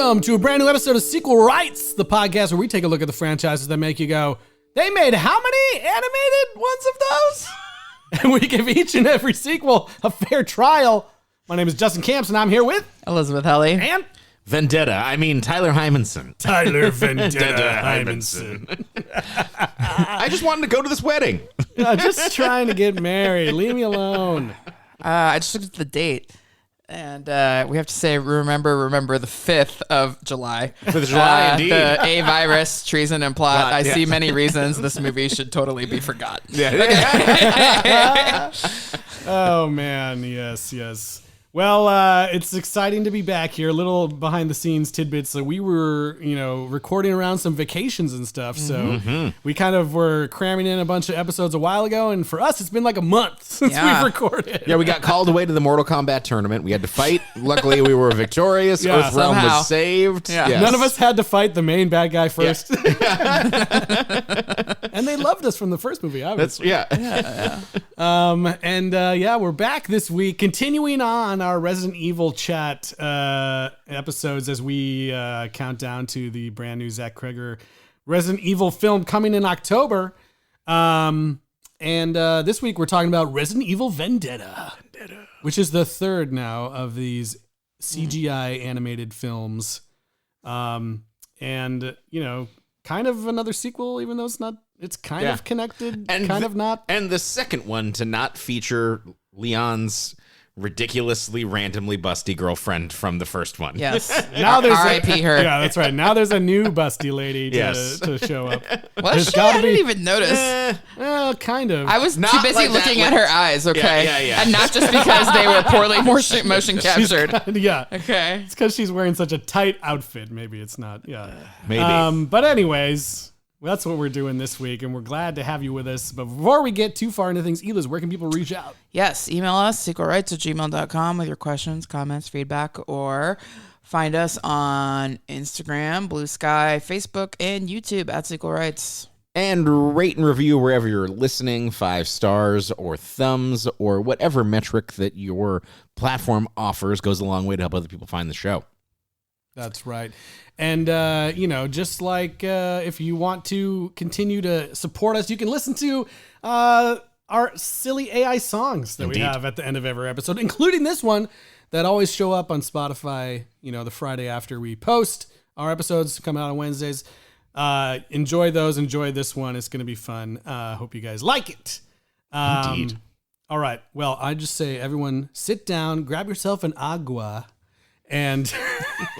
welcome to a brand new episode of Sequel Rights, the podcast where we take a look at the franchises that make you go, they made how many animated ones of those? And we give each and every sequel a fair trial. My name is Justin Camps, and I'm here with Elizabeth Helly. And Tyler Hymanson. Tyler Vendetta Hymanson. I just wanted to go to this wedding. Just trying to get married. Leave me alone. I just looked at the date, and we have to say, remember the 5th of July. 5th of July, indeed. The A virus, treason, and plot. I see many reasons this movie should totally be forgotten. Yeah. Oh, man. Yes. Well, it's exciting to be back here. A little behind the scenes tidbits. So we were, recording around some vacations and stuff. So we kind of were cramming in a bunch of episodes a while ago. And for us, it's been like a month since we've recorded. Yeah, we got called away to the Mortal Kombat tournament. We had to fight. Luckily, we were victorious. Yeah, Earthrealm was saved. Yeah. Yes. None of us had to fight the main bad guy first. And they loved us from the first movie, obviously. We're back this week, continuing on our Resident Evil chat episodes as we count down to the brand new Zach Kreger Resident Evil film coming in October. This week we're talking about Resident Evil Vendetta, which is the third now of these CGI animated films. Kind of another sequel, even though it's not. It's kind of connected, and kind of not. And the second one to not feature Leon's ridiculously randomly busty girlfriend from the first one. Yes. Now there's R.I.P. her. Yeah, that's right. Now there's a new busty lady to show up. Was she? I didn't even notice. Kind of. I was too Not busy like looking that. at her eyes, okay? Yeah. And not just because they were poorly motion captured. Yeah. Okay. It's because she's wearing such a tight outfit. Maybe it's not. Yeah. Maybe. But anyways, that's what we're doing this week, and we're glad to have you with us. But before we get too far into things, Eliz, where can people reach out? Yes, email us, sequelrights@gmail.com with your questions, comments, feedback, or find us on Instagram, Blue Sky, Facebook, and YouTube at Sequel Rights. And rate and review wherever you're listening, 5 stars or thumbs or whatever metric that your platform offers goes a long way to help other people find the show. That's right. And, just like if you want to continue to support us, you can listen to our silly AI songs that we have at the end of every episode, including this one that always show up on Spotify, the Friday after we post. Our episodes come out on Wednesdays. Enjoy those. Enjoy this one. It's going to be fun. Hope you guys like it. Indeed. All right. Well, I just say, everyone, sit down, grab yourself an agua. And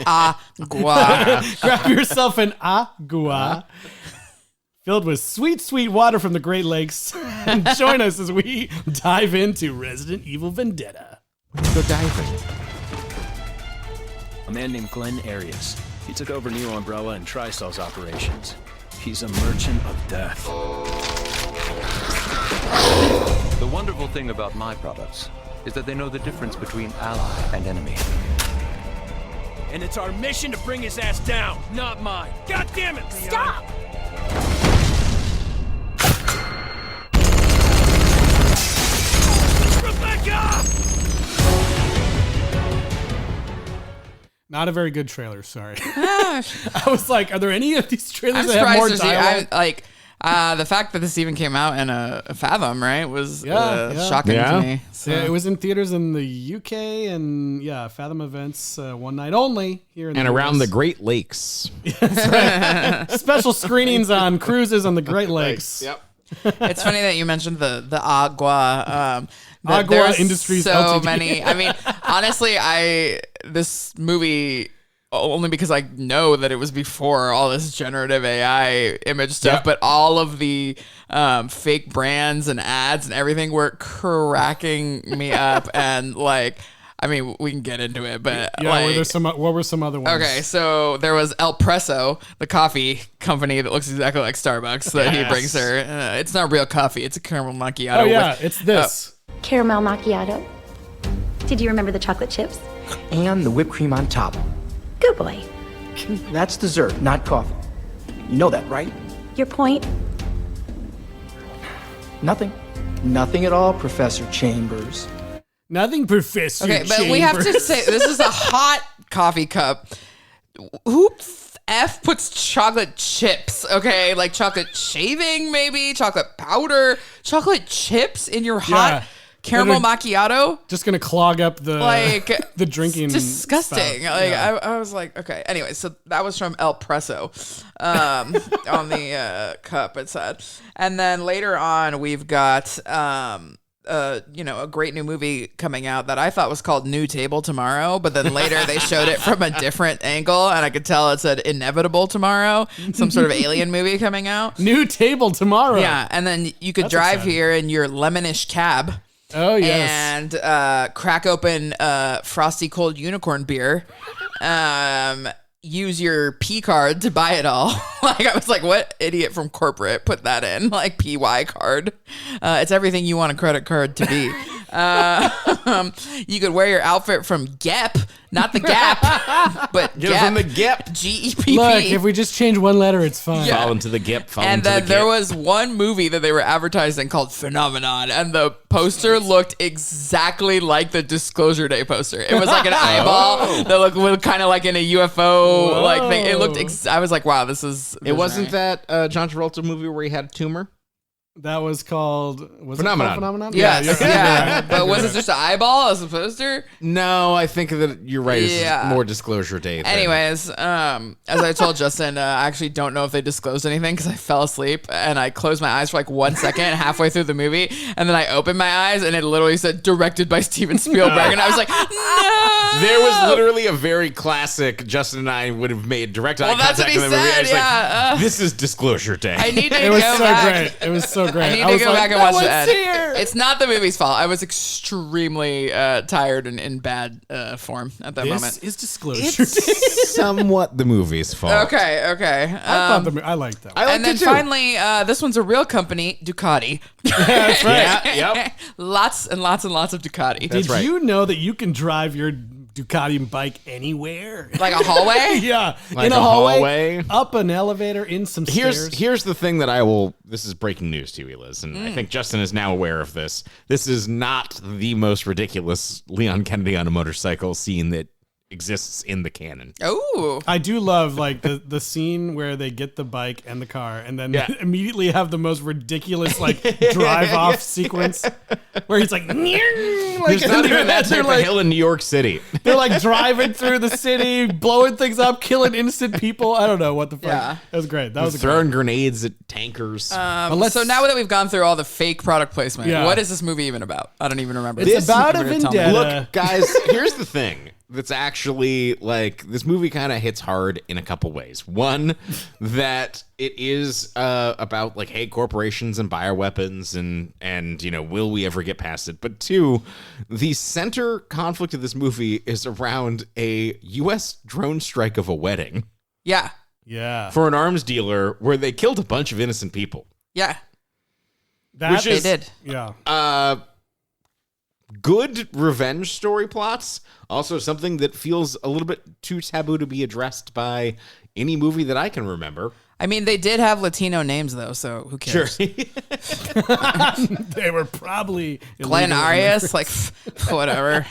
Agua. grab yourself an agua filled with sweet, sweet water from the Great Lakes. And join us as we dive into Resident Evil Vendetta. Let's go diving. A man named Glenn Arias. He took over New Umbrella and Tri-Cell's operations. He's a merchant of death. The wonderful thing about my products is that they know the difference between ally and enemy. And it's our mission to bring his ass down, not mine. God damn it, Leon. Stop! Rebecca! Not a very good trailer, sorry. I was like, are there any of these trailers I'm that have more surprised dialogue? the fact that this even came out in a Fathom, right, was shocking Yeah. to me. So. Yeah, it was in theaters in the UK and Fathom events one night only here in the And around US. the Great Lakes. Special screenings on cruises on the Great Lakes. Yep. It's funny that you mentioned the agua. Agua there's Industries so Ltd. many. I mean, honestly, this movie, only because I know that it was before all this generative AI image stuff, Yep. but all of the fake brands and ads and everything were cracking me up. And I mean, we can get into it, but what were some other ones? Okay, so there was El Presso, the coffee company that looks exactly like Starbucks that he brings her. It's not real coffee; it's a caramel macchiato. Oh yeah, it's this. Caramel macchiato. Did you remember the chocolate chips? And the whipped cream on top. Good boy. That's dessert, not coffee. You know that, right? Your point? Nothing. Nothing at all, Professor Chambers. Nothing, Professor Okay, but we have to say this is a hot coffee cup. who F puts chocolate chips, okay? Like chocolate shaving, maybe? Chocolate powder? Chocolate chips in your hot caramel macchiato? Just going to clog up the the drinking. It's disgusting. spout. Like I was like, okay. Anyway, so that was from El Presso on the cup, it said. And then later on, we've got... a great new movie coming out that I thought was called New Table Tomorrow, but then later they showed it from a different angle, and I could tell it said Inevitable Tomorrow, some sort of alien movie coming out. New Table Tomorrow. Yeah, and then you could That's drive exciting. here in your lemonish cab. Oh, yes. And crack open frosty cold unicorn beer. Use your P card to buy it all. Like, I was like, what idiot from corporate put that in? Like, PY card. It's everything you want a credit card to be. You could wear your outfit from Gap, not the Gap, but Get it Gap. from the Gap. G-E-P-P. Look, if we just change one letter, it's fine. Yeah. Fall into the Gap. Fall And into then the there Gap. was one movie that they were advertising called Phenomenon, and the poster looked exactly like the Disclosure Day poster. It was like an eyeball that looked kind of like in a UFO like thing. It looked. I was like, wow, this is. It wasn't visionary. that John Travolta movie where he had a tumor? That was called... Was Phenomenon. It called Phenomenon? Yes, you're yeah. right. But was it just an eyeball as a poster? No, I think that you're right. This Yeah. is more Disclosure Day. than- Anyways, as I told Justin, I actually don't know if they disclosed anything because I fell asleep and I closed my eyes for like 1 second halfway through the movie, and then I opened my eyes and it literally said directed by Steven Spielberg, and I was like, no. There was literally a very classic. Justin and I would have made direct eye Well, that's contact what he in the movie. said, I was yeah, like, this is Disclosure Day. I need to It was go so back. great. It was so great. I need I to was go like, back and "No watch the one's end. here." It's not the movie's fault. I was extremely tired and in bad form at that This moment. is Disclosure. It's somewhat the movie's fault. Okay. I liked that one. I liked And then it too. finally, this one's a real company, Ducati. That's right. Yeah, yep. Lots and lots and lots of Ducati. Did right. you know that you can drive your Ducati bike anywhere? Like a hallway? Yeah, Like in a a hallway, hallway? up an elevator, in some stairs. Here's the thing that I will. This is breaking news to you, Liz, and I think Justin is now aware of this. This is not the most ridiculous Leon Kennedy on a motorcycle scene that exists in the canon. Oh. I do love like the scene where they get the bike and the car and then Yeah. immediately have the most ridiculous like drive off sequence where he's like, There's not even that type of hill in New York City. they're like driving through the city, blowing things up, killing innocent people. I don't know what the fuck. Yeah. That was great. That was a Throwing grenades at tankers. let's- So now that we've gone through all the fake product placement, Yeah. what is this movie even about? I don't even remember. It's about a You're gonna tell me. vendetta. Look, guys, here's the thing. That's actually like this movie kind of hits hard in a couple ways. One, that it is about like, hey, corporations and bioweapons and you know, will we ever get past it? But two, the center conflict of this movie is around a U.S. drone strike of a wedding Yeah. Yeah. for an arms dealer where they killed a bunch of innocent people. Yeah. That Which is- They did. Yeah. Good revenge story plots. Also something that feels a little bit too taboo to be addressed by any movie that I can remember. I mean, they did have Latino names, though, so who cares? They were probably Glenn illegal Arias, like, whatever.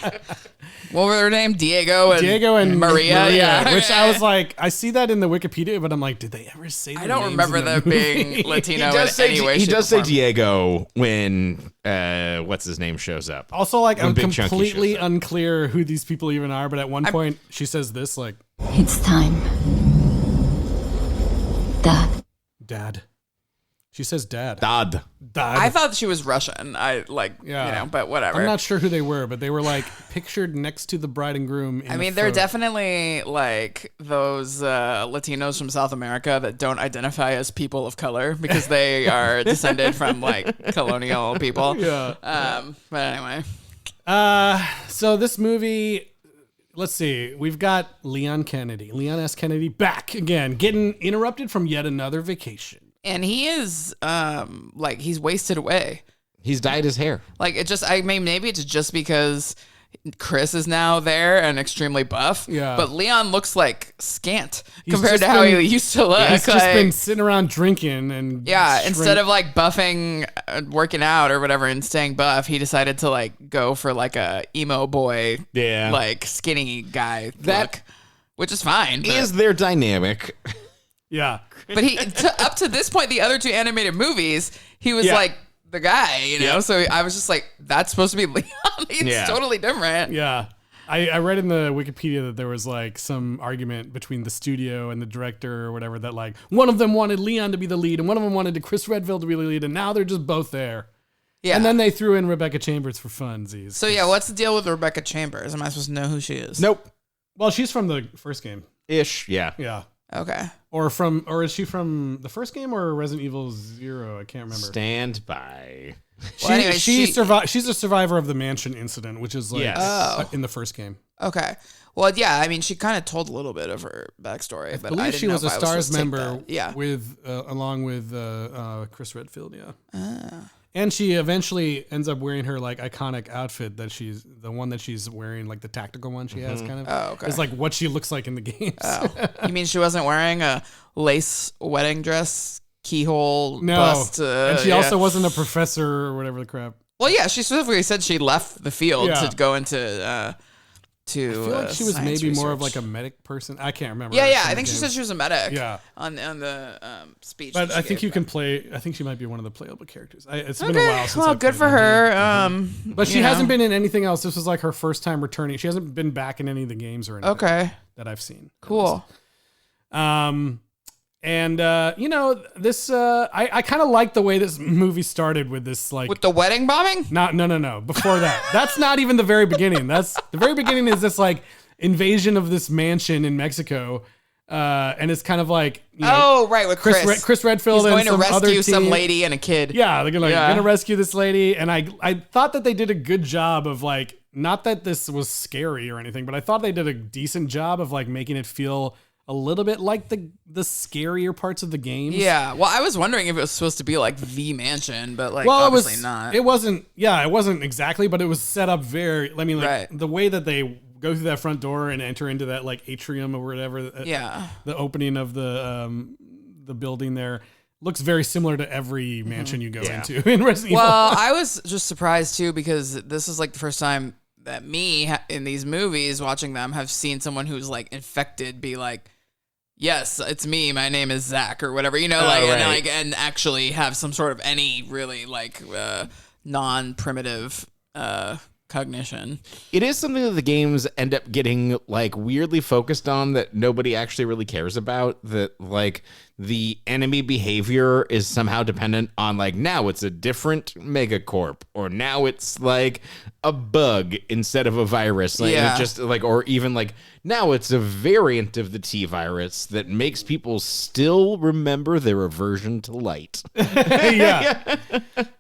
What were their name? Diego and Maria, Yeah. which I was like, I see that in the Wikipedia, but I'm like, did they ever say? I their don't names remember in that them movie? being Latino He in does say any way, he shape, does or say form. Diego when what's his name shows up. Also, like, When I'm Big Chunky completely shows up. unclear who these people even are. But at one point, she says this, like, It's time. Dad. "Dad." She says, "Dad." Dad. Dad. I thought she was Russian. But whatever. I'm not sure who they were, but they were like pictured next to the bride and groom. In I the mean, they're photo. definitely like those Latinos from South America that don't identify as people of color because they are descended from like colonial people. Yeah. But anyway, So this movie, let's see. We've got Leon S. Kennedy back again, getting interrupted from yet another vacation. and he is like he's wasted away. He's dyed his hair. Like maybe it's just because Chris is now there and extremely buff. Yeah. But Leon looks like scant He's compared just to how been- he used to look. He's just like- been sitting around drinking and Yeah, shrink- instead of like buffing, working out or whatever and staying buff, he decided to like go for like a emo boy, Yeah. like skinny guy That- look. which is fine. Is their dynamic. Yeah. But up to this point, the other two animated movies, he was like the guy, you know? So I was just like, that's supposed to be Leon. It's totally different. Yeah. I read in the Wikipedia that there was like some argument between the studio and the director or whatever that like one of them wanted Leon to be the lead and one of them wanted Chris Redfield to be the lead, and now they're just both there. Yeah. And then they threw in Rebecca Chambers for funsies. So yeah, what's the deal with Rebecca Chambers? Am I supposed to know who she is? Nope. Well, she's from the first game. Ish, yeah. Yeah. Okay. Or is she from the first game or Resident Evil 0? I can't remember. Stand by. Well, anyway, she's a survivor of the mansion incident, which is like in the first game. Okay. Well, yeah, I mean, she kind of told a little bit of her backstory, but I believe she was a Stars member yeah. with along with Chris Redfield, yeah. And she eventually ends up wearing her like iconic outfit that she's wearing, like the tactical one she has kind of. Oh, okay. It's like what she looks like in the games. Oh. You mean she wasn't wearing a lace wedding dress, keyhole bust? And she also wasn't a professor or whatever the crap. Well, yeah, she specifically said she left the field to go into I feel like she was maybe more of like a medic person. I can't remember. Yeah, I think she said she was a medic. Yeah. On the speech. But I think you can play. I think she might be one of the playable characters. It's been a while since. Well, good for her. But she hasn't been in anything else. This was like her first time returning. She hasn't been back in any of the games or anything that I've seen. Cool. And this I kind of like the way this movie started with this like with the wedding bombing. No. Before that, that's not even the very beginning. That's the very beginning is this like invasion of this mansion in Mexico, and it's kind of like with Chris Redfield. He's going and to some rescue other some lady and a kid. Yeah, they're gonna rescue this lady, and I thought that they did a good job of like, not that this was scary or anything, but I thought they did a decent job of like making it feel a little bit like the scarier parts of the games. Yeah. Well, I was wondering if it was supposed to be like the mansion, but like obviously not. It wasn't. Yeah, it wasn't exactly, but it was set up very. I mean, like the way that they go through that front door and enter into that like atrium or whatever. Yeah. The opening of the building there looks very similar to every mansion you go into in Resident Evil. Well, I was just surprised too, because this is like the first time that me in these movies watching them have seen someone who's like infected be like, yes, it's me. My name is Zach or whatever, and actually have some sort of any really like non-primitive cognition. It is something that the games end up getting like weirdly focused on that nobody actually really cares about. That like the enemy behavior is somehow dependent on like, now it's a different megacorp, or now it's like a bug instead of a virus. Like it's just like, or even like now it's a variant of the T virus that makes people still remember their aversion to light. Yeah.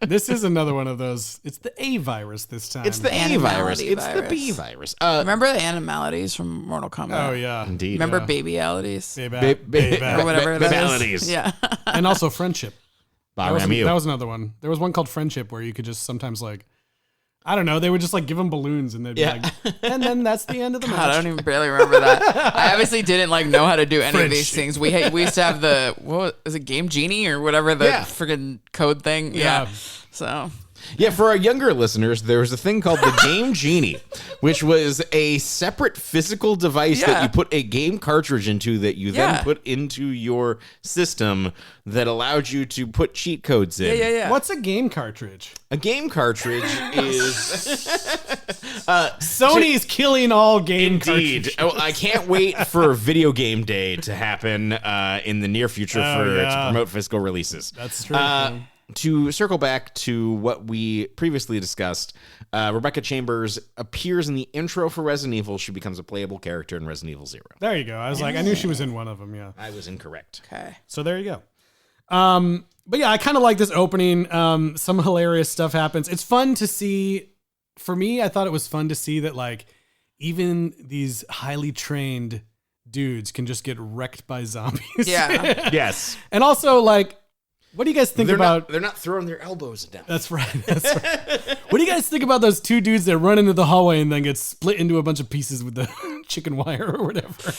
This is another one of those. It's the A virus this time. It's the A virus. It's the B virus. Remember the animalities from Mortal Kombat? Oh, yeah. Indeed. Remember baby-alities? Or whatever that is. Yeah. And also Friendship. That That was another one. There was one called Friendship where you could just sometimes like, I don't know, they would just like give them balloons and they'd be like, and then that's the end of the match. I don't even barely remember that. I obviously didn't like know how to do any of these things. We used to have the, what was it, Game Genie or whatever, the freaking code thing. Yeah. So. Yeah, for our younger listeners, there was a thing called the Game Genie, which was a separate physical device that you put a game cartridge into that you then put into your system that allowed you to put cheat codes in. Yeah. What's a game cartridge? A game cartridge is... Sony's killing all game cartridges. Oh, I can't wait for Video Game Day to happen in the near future to promote physical releases. That's true. To circle back to what we previously discussed, Rebecca Chambers appears in the intro for Resident Evil. She becomes a playable character in Resident Evil 0. There you go. I was like, I knew she was in one of them, yeah. I was incorrect. Okay. So there you go. But yeah, I kind of like this opening. Some hilarious stuff happens. It's fun to see. For me, I thought it was fun to see that like even these highly trained dudes can just get wrecked by zombies. Yeah. Yes. And also like, what do you guys think about... They're not throwing their elbows down. That's right. What do you guys think about those two dudes that run into the hallway and then get split into a bunch of pieces with the chicken wire or whatever?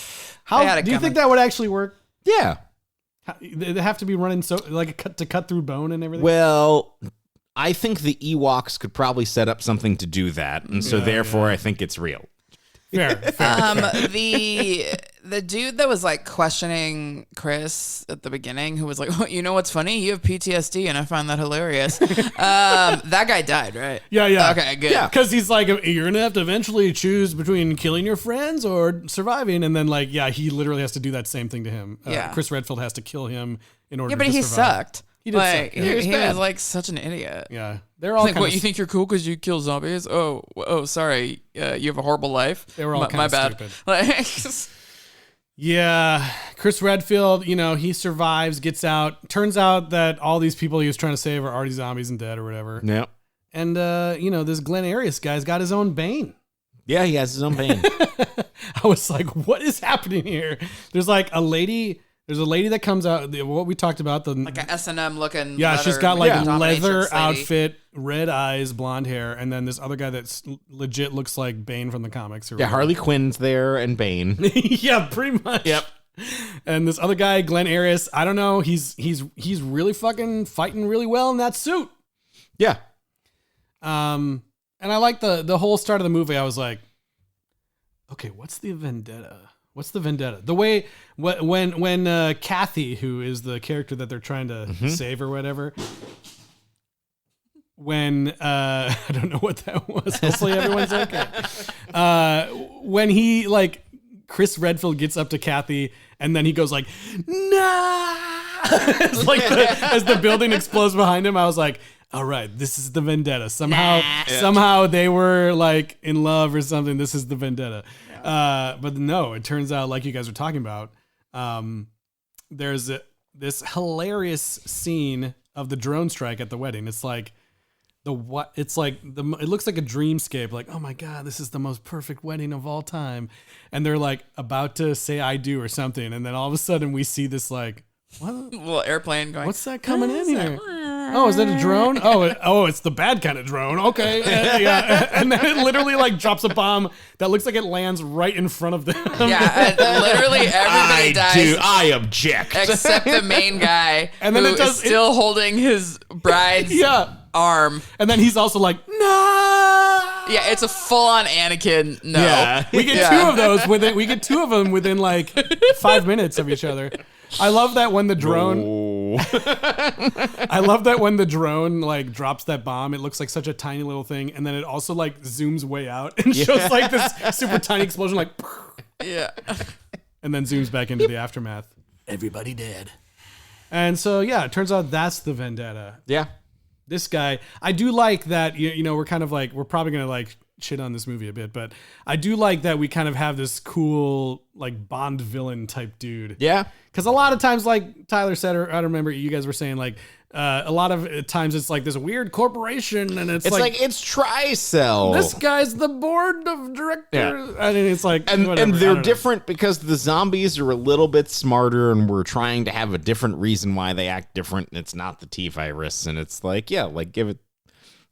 How do you think that would actually work? Yeah. They have to be running so like to cut through bone and everything? Well, I think the Ewoks could probably set up something to do that, and so therefore I think it's real. Fair. The dude that was like questioning Chris at the beginning, who was like, oh, you know what's funny? You have PTSD, and I find that hilarious. That guy died, right? Yeah. Okay, good. Yeah, because he's like, you're gonna have to eventually choose between killing your friends or surviving, and then like, yeah, he literally has to do that same thing to him. Yeah. Chris Redfield has to kill him in order. Yeah, but to he survive. sucked. He did like, suck. Yeah. He was like such an idiot. Yeah, they're all Like, kind what, of you think you're cool because you kill zombies? Oh, sorry. You have a horrible life. They were all kind my of bad. stupid. Like, Yeah, Chris Redfield, he survives, gets out. Turns out that all these people he was trying to save are already zombies and dead or whatever. Yeah. And, this Glenn Arias guy's got his own Bane. Yeah, he has his own Bane. I was like, what is happening here? There's like a lady that comes out, what we talked about. like an S&M looking. Yeah, she's got like a leather dominatrix lady. outfit, red eyes, blonde hair, and then this other guy that's legit looks like Bane from the comics. Or Yeah, whatever. Harley Quinn's there and Bane. Yeah, pretty much. Yep. And this other guy, Glenn Arias, I don't know, he's really fucking fighting really well in that suit. Yeah. And I like the whole start of the movie. I was like, okay, what's the vendetta? What's the vendetta? The way when Kathy, who is the character that they're trying to save or whatever, when I don't know what that was. Hopefully everyone's okay. When he like Chris Redfield gets up to Kathy and then he goes like, nah. It's like as the building explodes behind him, I was like, all right, this is the vendetta. Somehow they were like in love or something. This is the vendetta. But no, it turns out, like you guys were talking about, there's this hilarious scene of the drone strike at the wedding. It's like it looks like a dreamscape. Like, oh my God, this is the most perfect wedding of all time. And they're like about to say I do or something. And then all of a sudden we see this like, what? Little airplane going. What's that coming in here? Oh, is that a drone? Oh, it's the bad kind of drone. Okay. Yeah. And then it literally like drops a bomb that looks like it lands right in front of them. Yeah, and literally everybody dies. I object. Except the main guy, And then who it does- is still holding his bride's arm. And then he's also like, no. Yeah, it's a full-on Anakin. No, Yeah. We get two of those within. We get two of them within like 5 minutes of each other. I love that when the drone. I love that when the drone like drops that bomb, it looks like such a tiny little thing, and then it also like zooms way out and shows like this super tiny explosion, like, Yeah. and then zooms back into the aftermath. Everybody dead. And so yeah, it turns out that's the vendetta. Yeah. This guy, I do like that. We're kind of like, we're probably gonna like shit on this movie a bit, but I do like that we kind of have this cool like Bond villain type dude. Yeah. Because a lot of times, like Tyler said, or I don't remember, you guys were saying, like, a lot of times it's like this weird corporation, and it's like it's Tricell. this guy's the board of directors. I mean, it's like, And whatever, I they're don't know. different because the zombies are a little bit smarter, and we're trying to have a different reason why they act different. And it's not the T-virus, and it's like, yeah, like give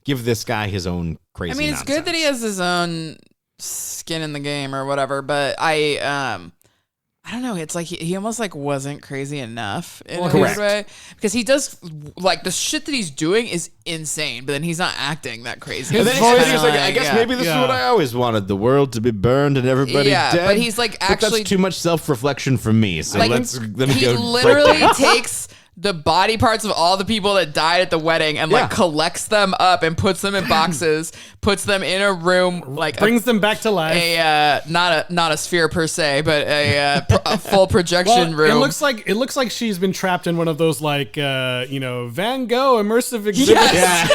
this guy his own crazy. I mean, it's good that he has his own skin in the game or whatever, but I don't know. It's like he almost like wasn't crazy enough in a weird way, because he does like the shit that he's doing is insane, but then he's not acting that crazy. And then voice he's like, I guess maybe this is what I always wanted: the world to be burned and everybody dead. But he's like But actually that's too much self-reflection for me. So like, let me he go. literally takes the body parts of all the people that died at the wedding and like collects them up and puts them in boxes, puts them in a room, like brings them back to life. not a sphere per se, but a full projection room. It looks like she's been trapped in one of those like Van Gogh immersive exhibits. Yes,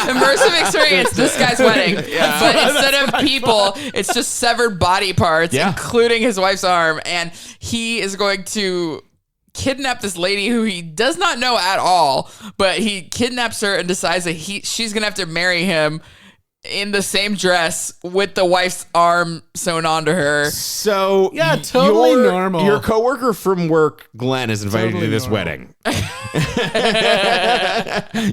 immersive experience. This guy's wedding, but instead of people, it's just severed body parts, including his wife's arm, and he is going to kidnap this lady who he does not know at all, but he kidnaps her and decides that she's gonna have to marry him in the same dress with the wife's arm sewn onto her. So yeah, totally normal. Your coworker from work, Glenn, is invited Totally to this normal. wedding.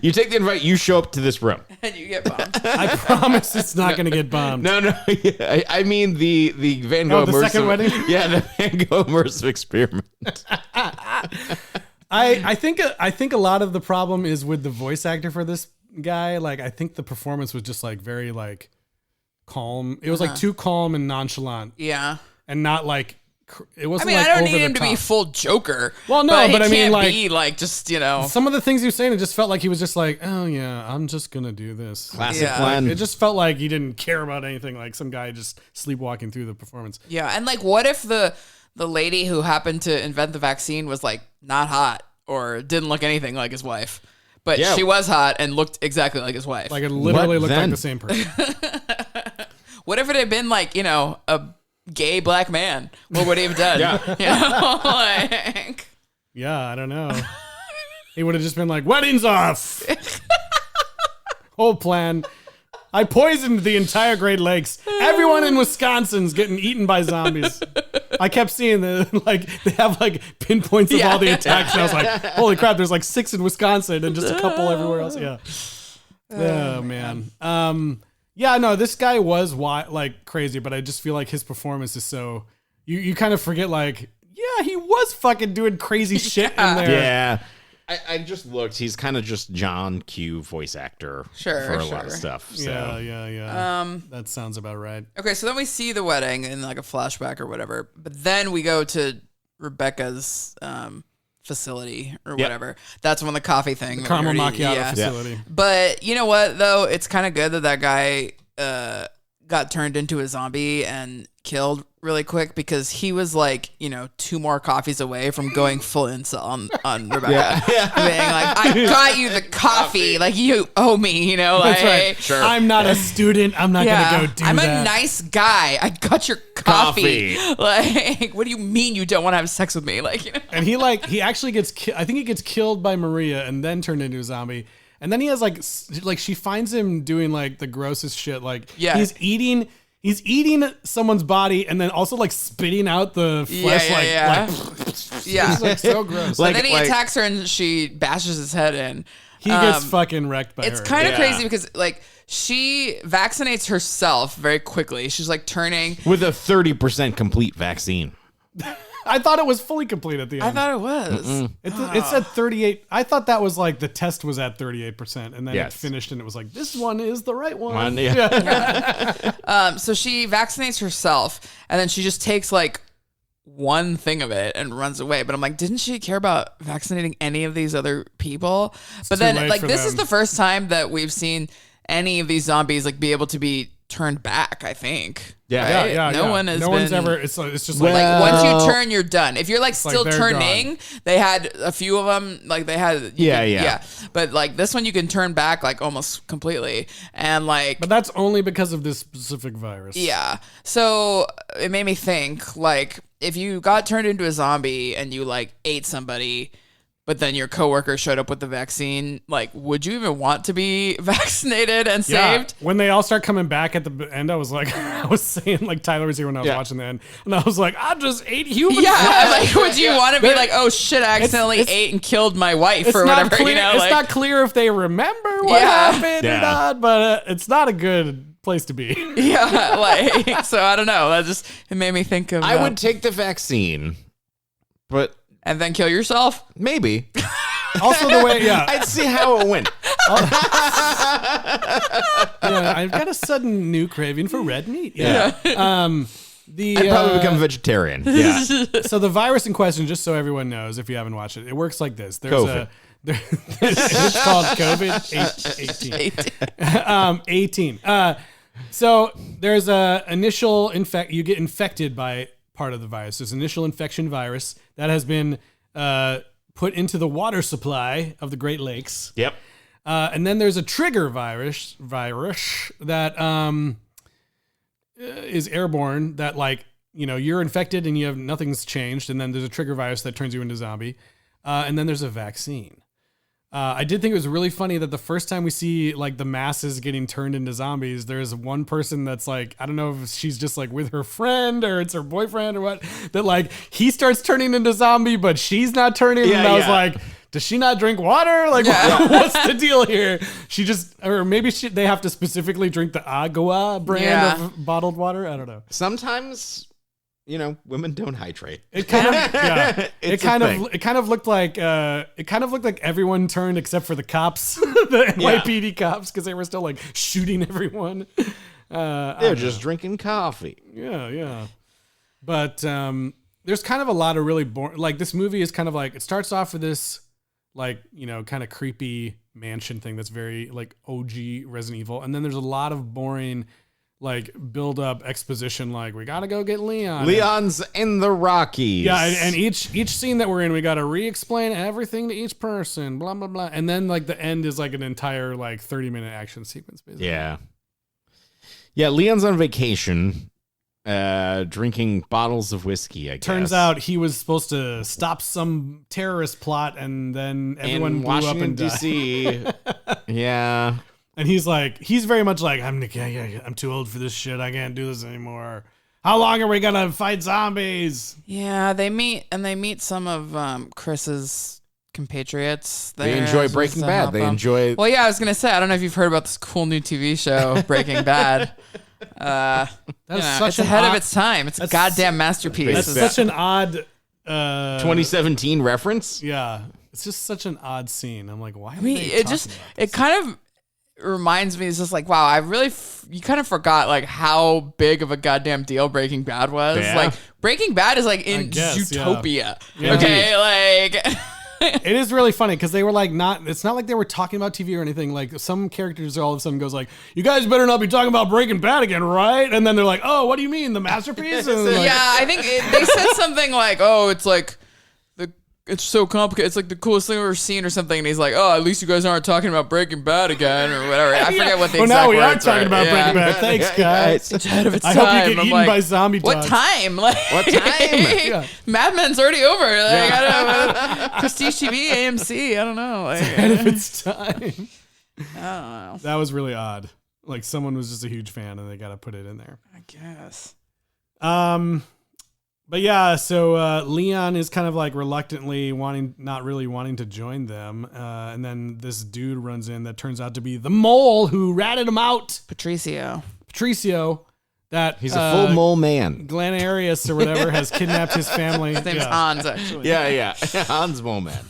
You take the invite. You show up to this room. And you get bombed. I promise it's not going to get bombed. No. Yeah, I mean the Van Gogh the immersive. second wedding? Yeah, the Van Gogh immersive experiment. I think a lot of the problem is with the voice actor for this guy. Like, I think the performance was just like very like calm. It was like too calm and nonchalant, Yeah. and not like it I wasn't. mean, like I don't over need the him to be top. full Joker. Well, no, but but he I mean, can't like- be like just, you know. Some of the things he was saying, it just felt like he was just like, oh yeah, I'm just gonna do this. Classic Yeah. Glenn. It just felt like he didn't care about anything. Like some guy just sleepwalking through the performance. Yeah, and like, what if the lady who happened to invent the vaccine was like not hot or didn't look anything like his wife, but Yeah. she was hot and looked exactly like his wife? Like it literally What looked like then? the same person. What if it had been like, you know, a gay black man? What would he have done? Yeah. You know, like. Yeah, I don't know. He would have just been like, wedding's off. Whole plan. I poisoned the entire Great Lakes. Everyone in Wisconsin's getting eaten by zombies. I kept seeing they have like pinpoints of all the attacks, and I was like, holy crap, there's like 6 in Wisconsin and just a couple everywhere else. Yeah. Oh man. Yeah, no, this guy was like crazy, but I just feel like his performance is so you kind of forget like, yeah, he was fucking doing crazy shit in there. Yeah. I just looked. He's kind of just John Q voice actor Sure, for a lot of sure. stuff. So. Yeah. That sounds about right. Okay, so then we see the wedding in like a flashback or whatever, but then we go to Rebecca's facility or whatever. That's when the coffee thing. Caramel we already- macchiato facility. But you know what though? It's kind of good that guy got turned into a zombie and killed really quick, because he was like, you know, 2 more coffees away from going full incel on Rebecca. Being like, I got you the coffee, like you owe me, you know, like That's right. Sure. I'm not a student. I'm not gonna go do I'm that. a nice guy. I got your coffee. Coffee. Like, what do you mean you don't want to have sex with me? Like, you know? And he actually gets I think he gets killed by Maria and then turned into a zombie. And then he has like she finds him doing like the grossest shit. Like he's eating someone's body and then also like spitting out the flesh. Yeah. It's like so gross. But then he attacks her and she bashes his head in. He gets fucking wrecked by her. It's kind of crazy because like she vaccinates herself very quickly. She's like turning. With a 30% complete vaccine. I thought it was fully complete at the end. I thought it was. It said 38. I thought that was like the test was at 38%, and then Yes. it finished, and it was like, this one is the right one. So she vaccinates herself, and then she just takes like one thing of it and runs away. But I'm like, didn't she care about vaccinating any of these other people? But too then late like for this is them. the first time that we've seen any of these zombies like be able to be turned back, I think. Yeah. Right? Yeah, No one has No one's been- ever. It's just Like like once you turn, you're done. If you're like still they're turning, they had a few of them. Like they had, Yeah. But like this one, you can turn back like almost completely, and like But that's only because of this specific virus. yeah. So it made me think like if you got turned into a zombie and you like ate somebody, but then your coworker showed up with the vaccine, like would you even want to be vaccinated and Yeah. saved? When they all start coming back at the end, I was like, I was saying, like, Tyler was here when I was watching the end, and I was like, I just ate human Yeah, flesh. like would you want to be like, oh shit, I accidentally it's- ate and killed my wife It's or not whatever? clear. You know, It's like, not clear if they remember what Yeah. happened or Yeah. not, but it's not a good place to be. yeah, like so I don't know. It made me think of. I would take the vaccine, but and then kill yourself. maybe. Also, the way, yeah, I'd see how it went. I've got a sudden new craving for red meat. Yeah. I'd probably become a vegetarian. Yeah. So the virus in question, just so everyone knows, if you haven't watched it, it works like this. There's COVID. It's called COVID 18. So there's a initial you get infected by part of the virus. There's initial infection virus that has been put into the water supply of the Great Lakes. Yep. And then there's a trigger virus that is airborne that like, you know, you're infected and you have nothing's changed. And then there's a trigger virus that turns you into a zombie. And then there's a vaccine. I did think it was really funny that the first time we see like the masses getting turned into zombies, there's one person that's like, I don't know if she's just like with her friend or it's her boyfriend or what, that like he starts turning into zombie, but she's not turning. Yeah, and I was yeah. like, does she not drink water? Like, what's the deal here? She just, or maybe they have to specifically drink the Agua brand of bottled water. I don't know. Sometimes, you know, women don't hydrate. It kind of, yeah. It's It a thing. kind of looked like everyone turned except for the cops, the NYPD cops, because they were still like shooting everyone. They're just drinking coffee. Yeah. But there's kind of a lot of really boring. Like this movie is kind of like it starts off with this, like kind of creepy mansion thing that's very like OG Resident Evil, and then there's a lot of boring, like build up exposition. Like we gotta go get Leon. Leon's in the Rockies. Yeah, and each scene that we're in, we gotta re-explain everything to each person. Blah blah blah, and then like the end is like an entire like 30-minute action sequence. Basically. Yeah. Leon's on vacation. Drinking bottles of whiskey, I guess. Turns out he was supposed to stop some terrorist plot, and then everyone in blew Washington, up and died. D.C. Yeah. And he's very much like, I'm too old for this shit. I can't do this anymore. How long are we gonna fight zombies? Yeah, they meet some of Chris's compatriots. They enjoy Breaking Bad. They enjoy. Well, yeah, I was gonna say, I don't know if you've heard about this cool new TV show, Breaking Bad. It's ahead of its time. It's a goddamn masterpiece. That's such an odd 2017 reference. Yeah, it's just such an odd scene. I'm like, why? It kind of reminds me. It's just like, wow, you kind of forgot like how big of a goddamn deal Breaking Bad was. Yeah. Like Breaking Bad is like in Zootopia. Yeah. Okay, like. It is really funny because they were like it's not like they were talking about TV or anything. Like some characters all of a sudden goes like, you guys better not be talking about Breaking Bad again, right? And then they're like, oh, what do you mean, the masterpiece? And like, yeah, I think they said something like, oh, it's like it's so complicated. It's like the coolest thing I've ever seen or something. And he's like, oh, at least you guys aren't talking about Breaking Bad again or whatever. I forget what the exact now we are words talking about Breaking Bad. Thanks, guys. It's ahead of its I time. hope you get eaten by zombie What dogs. time? Like, What time? Mad Men's already over. Like, I don't know. Prestige TV, AMC. I don't know. Like, Ahead of its time. I don't know. That was really odd. Like someone was just a huge fan and they got to put it in there. I guess. But yeah, so Leon is kind of like reluctantly not really wanting to join them. And then this dude runs in that turns out to be the mole who ratted him out. Patricio. That He's a full mole man. Glenn Arias or whatever has kidnapped his family. His name's Hans, actually. Yeah. Hans mole man.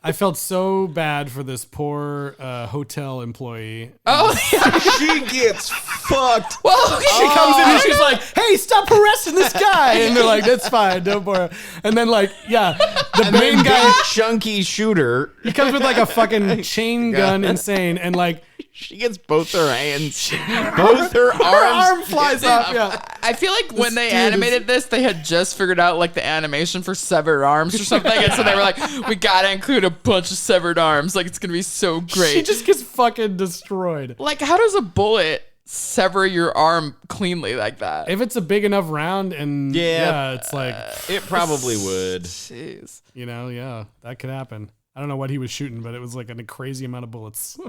I felt so bad for this poor hotel employee. Oh, yeah. She gets fucked. Well, okay. She comes in and she's like, hey, stop harassing this guy. And they're like, that's fine, don't worry. And then like, yeah, the main guy, chunky shooter. he comes with like a fucking chain gun, insane, and like, She gets both her hands, both her arms. her arm flies off, yeah. I feel like when they animated this, they had just figured out like the animation for severed arms or something, and so they were like, "We gotta include a bunch of severed arms. Like it's gonna be so great." She just gets fucking destroyed. Like, how does a bullet sever your arm cleanly like that? If it's a big enough round, and yeah it's like It probably would. Jeez. Yeah, that could happen. I don't know what he was shooting, but it was like a crazy amount of bullets.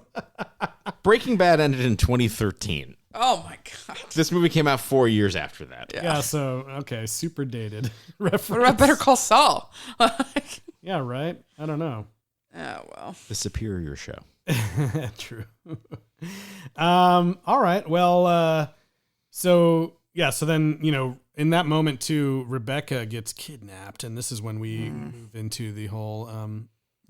Breaking Bad ended in 2013. Oh my god. This movie came out 4 years after that. Yeah, so okay, super dated reference. What about Better Call Saul? Yeah, right. I don't know. Oh well. The Superior Show. True. All right. Well, so then, in that moment too, Rebecca gets kidnapped, and this is when we move into the whole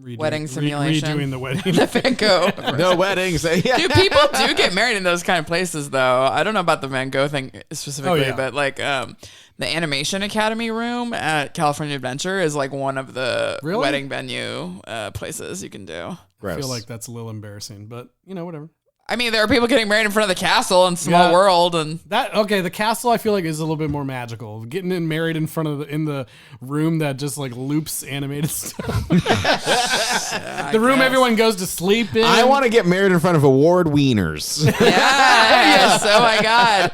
wedding simulation. Redoing the wedding. The Van Gogh. No weddings. Yeah. Dude, people do get married in those kind of places, though. I don't know about the Van Gogh thing specifically, but like the Animation Academy room at California Adventure is like one of the wedding venue places you can do. Gross. I feel like that's a little embarrassing, but whatever. I mean, there are people getting married in front of the castle in Small World, and the castle I feel like is a little bit more magical. Getting married in front of in the room that just like loops animated stuff. The room everyone goes to sleep in. I want to get married in front of award wieners. yes, oh my god,